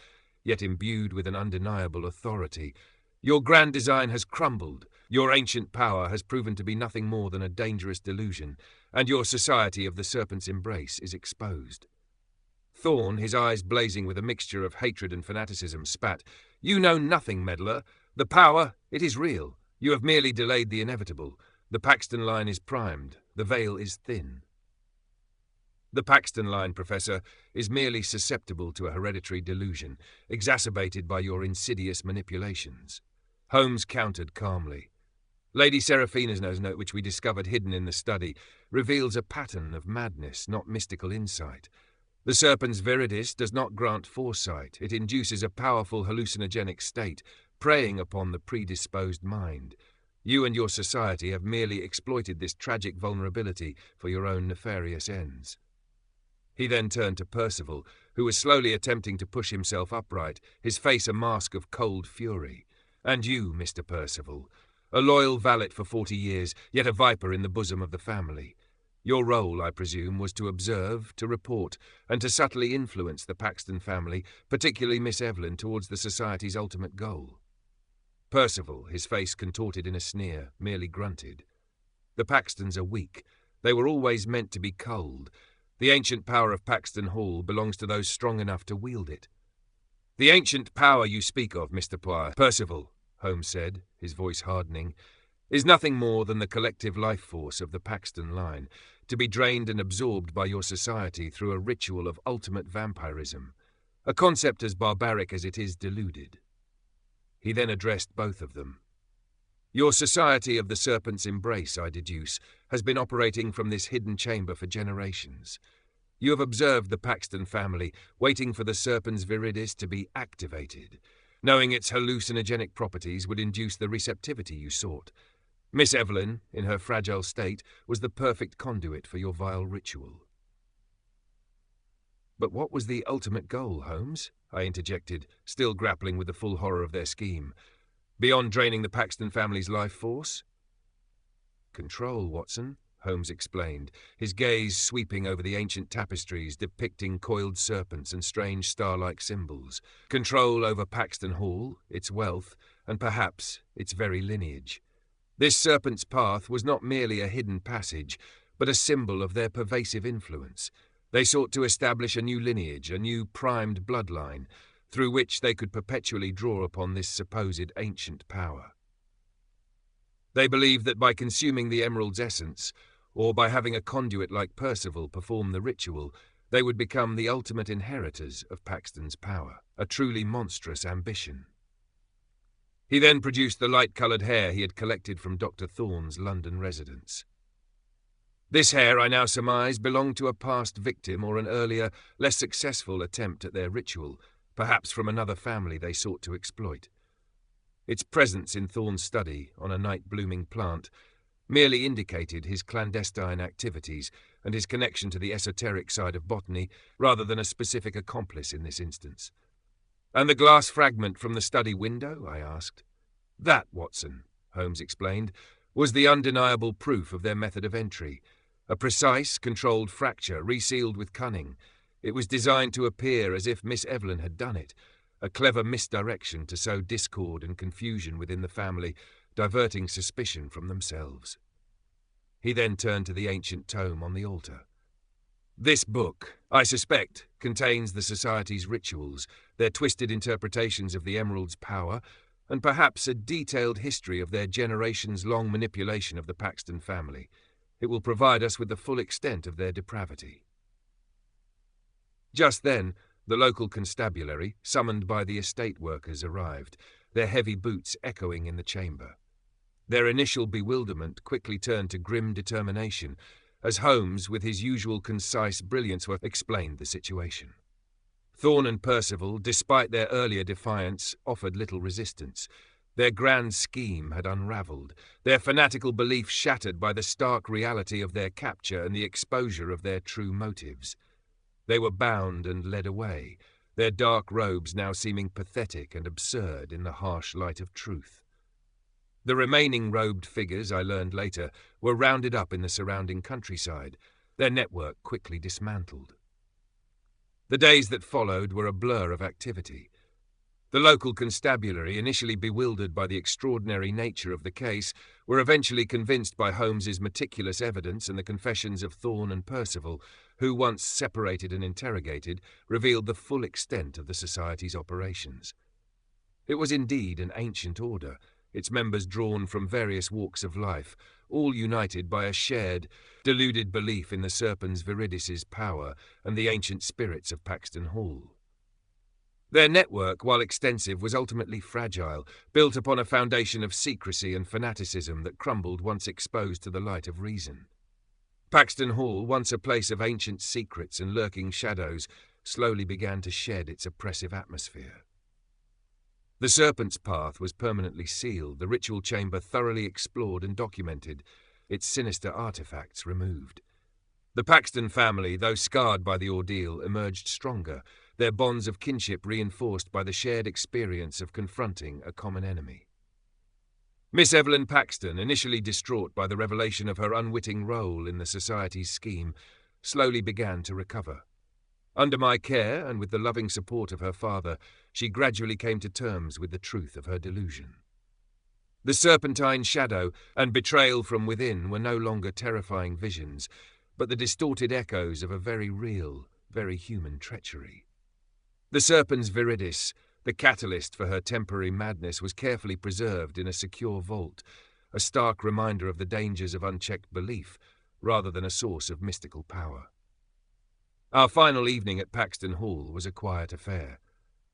yet imbued with an undeniable authority, "your grand design has crumbled, your ancient power has proven to be nothing more than a dangerous delusion, and your society of the serpent's embrace is exposed." Thorne, his eyes blazing with a mixture of hatred and fanaticism, spat, "You know nothing, meddler. The power, it is real. You have merely delayed the inevitable. The Paxton line is primed. The veil is thin." The Paxton line, Professor, is merely susceptible to a hereditary delusion, exacerbated by your insidious manipulations. Holmes countered calmly. Lady Seraphina's note, which we discovered hidden in the study, reveals a pattern of madness, not mystical insight. The Serpent's viridis does not grant foresight. It induces a powerful hallucinogenic state, preying upon the predisposed mind. You and your society have merely exploited this tragic vulnerability for your own nefarious ends. He then turned to Percival, who was slowly attempting to push himself upright, his face a mask of cold fury. And you, Mr. Percival, a loyal valet for 40 years, yet a viper in the bosom of the family. Your role, I presume, was to observe, to report, and to subtly influence the Paxton family, particularly Miss Evelyn, towards the society's ultimate goal. Percival, his face contorted in a sneer, merely grunted. The Paxtons are weak. They were always meant to be cold. The ancient power of Paxton Hall belongs to those strong enough to wield it. The ancient power you speak of, Mr. Percival, Holmes said, his voice hardening, is nothing more than the collective life force of the Paxton line, to be drained and absorbed by your society through a ritual of ultimate vampirism, a concept as barbaric as it is deluded. He then addressed both of them. Your society of the Serpent's embrace, I deduce, has been operating from this hidden chamber for generations. You have observed the Paxton family, waiting for the Serpent's viridis to be activated, knowing its hallucinogenic properties would induce the receptivity you sought. Miss Evelyn, in her fragile state, was the perfect conduit for your vile ritual. But what was the ultimate goal, Holmes? I interjected, still grappling with the full horror of their scheme. Beyond draining the Paxton family's life force? Control, Watson, Holmes explained, his gaze sweeping over the ancient tapestries depicting coiled serpents and strange star-like symbols. Control over Paxton Hall, its wealth, and perhaps its very lineage. This serpent's path was not merely a hidden passage, but a symbol of their pervasive influence. They sought to establish a new lineage, a new primed bloodline, through which they could perpetually draw upon this supposed ancient power. They believed that by consuming the emerald's essence, or by having a conduit like Percival perform the ritual, they would become the ultimate inheritors of Paxton's power, a truly monstrous ambition. He then produced the light-coloured hair he had collected from Dr. Thorne's London residence. This hair, I now surmise, belonged to a past victim or an earlier, less successful attempt at their ritual, perhaps from another family they sought to exploit. Its presence in Thorne's study, on a night-blooming plant, merely indicated his clandestine activities and his connection to the esoteric side of botany, rather than a specific accomplice in this instance. "And the glass fragment from the study window?" I asked. "That, Watson," Holmes explained, "was the undeniable proof of their method of entry. A precise, controlled fracture, resealed with cunning. It was designed to appear as if Miss Evelyn had done it, a clever misdirection to sow discord and confusion within the family, diverting suspicion from themselves." He then turned to the ancient tome on the altar. "This book, I suspect, contains the Society's rituals, their twisted interpretations of the Emerald's power, and perhaps a detailed history of their generations-long manipulation of the Paxton family. It will provide us with the full extent of their depravity." Just then, the local constabulary, summoned by the estate workers, arrived, their heavy boots echoing in the chamber. Their initial bewilderment quickly turned to grim determination, as Holmes, with his usual concise brilliance, explained the situation. Thorne and Percival, despite their earlier defiance, offered little resistance. Their grand scheme had unravelled, their fanatical belief shattered by the stark reality of their capture and the exposure of their true motives. They were bound and led away, their dark robes now seeming pathetic and absurd in the harsh light of truth. The remaining robed figures, I learned later, were rounded up in the surrounding countryside, their network quickly dismantled. The days that followed were a blur of activity. The local constabulary, initially bewildered by the extraordinary nature of the case, were eventually convinced by Holmes's meticulous evidence and the confessions of Thorne and Percival, who, once separated and interrogated, revealed the full extent of the Society's operations. It was indeed an ancient order, its members drawn from various walks of life, all united by a shared, deluded belief in the Serpens Viridis's power and the ancient spirits of Paxton Hall. Their network, while extensive, was ultimately fragile, built upon a foundation of secrecy and fanaticism that crumbled once exposed to the light of reason. Paxton Hall, once a place of ancient secrets and lurking shadows, slowly began to shed its oppressive atmosphere. The Serpent's path was permanently sealed, the ritual chamber thoroughly explored and documented, its sinister artifacts removed. The Paxton family, though scarred by the ordeal, emerged stronger, their bonds of kinship reinforced by the shared experience of confronting a common enemy. Miss Evelyn Paxton, initially distraught by the revelation of her unwitting role in the society's scheme, slowly began to recover. Under my care, and with the loving support of her father, she gradually came to terms with the truth of her delusion. The serpentine shadow and betrayal from within were no longer terrifying visions, but the distorted echoes of a very real, very human treachery. The Serpens Viridis, the catalyst for her temporary madness, was carefully preserved in a secure vault, a stark reminder of the dangers of unchecked belief, rather than a source of mystical power. Our final evening at Paxton Hall was a quiet affair.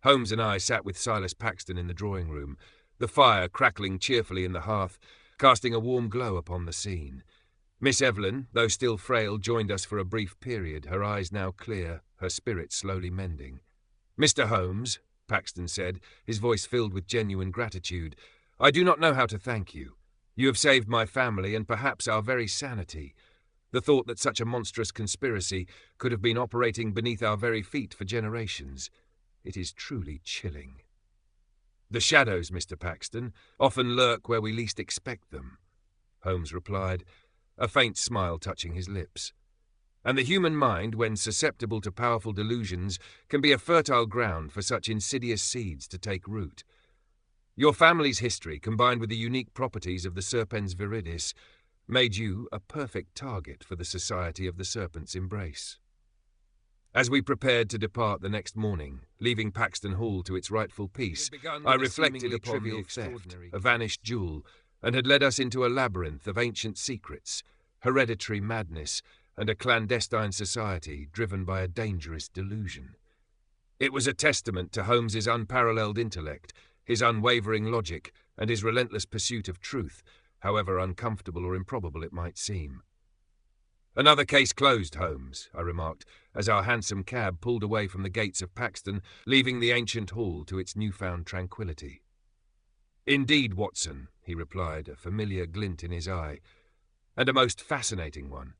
Holmes and I sat with Silas Paxton in the drawing room, the fire crackling cheerfully in the hearth, casting a warm glow upon the scene. Miss Evelyn, though still frail, joined us for a brief period, her eyes now clear, her spirit slowly mending. "Mr. Holmes," Paxton said, his voice filled with genuine gratitude, "I do not know how to thank you. You have saved my family and perhaps our very sanity. The thought that such a monstrous conspiracy could have been operating beneath our very feet for generations. It is truly chilling." "The shadows, Mr. Paxton, often lurk where we least expect them," Holmes replied, a faint smile touching his lips. "And the human mind, when susceptible to powerful delusions, can be a fertile ground for such insidious seeds to take root. Your family's history, combined with the unique properties of the Serpens Viridis, made you a perfect target for the Society of the Serpent's embrace." As we prepared to depart the next morning, leaving Paxton Hall to its rightful peace, I reflected upon the theft, a vanished jewel, and had led us into a labyrinth of ancient secrets, hereditary madness, and a clandestine society driven by a dangerous delusion. It was a testament to Holmes's unparalleled intellect, his unwavering logic, and his relentless pursuit of truth, however uncomfortable or improbable it might seem. "Another case closed, Holmes," I remarked, as our hansom cab pulled away from the gates of Paxton, leaving the ancient hall to its newfound tranquillity. "Indeed, Watson," he replied, a familiar glint in his eye, "and a most fascinating one.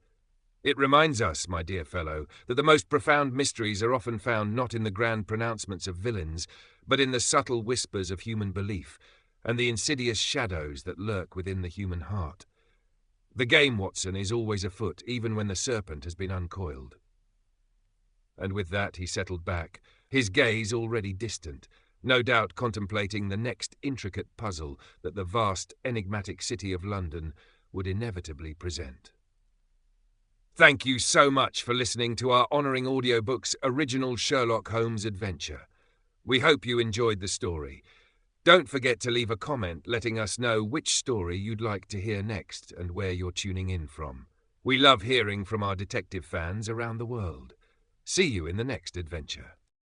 It reminds us, my dear fellow, that the most profound mysteries are often found not in the grand pronouncements of villains, but in the subtle whispers of human belief, and the insidious shadows that lurk within the human heart. The game, Watson, is always afoot, even when the serpent has been uncoiled." And with that he settled back, his gaze already distant, no doubt contemplating the next intricate puzzle that the vast, enigmatic city of London would inevitably present. Thank you so much for listening to our Honouring Audiobooks original Sherlock Holmes adventure. We hope you enjoyed the story. Don't forget to leave a comment letting us know which story you'd like to hear next and where you're tuning in from. We love hearing from our detective fans around the world. See you in the next adventure.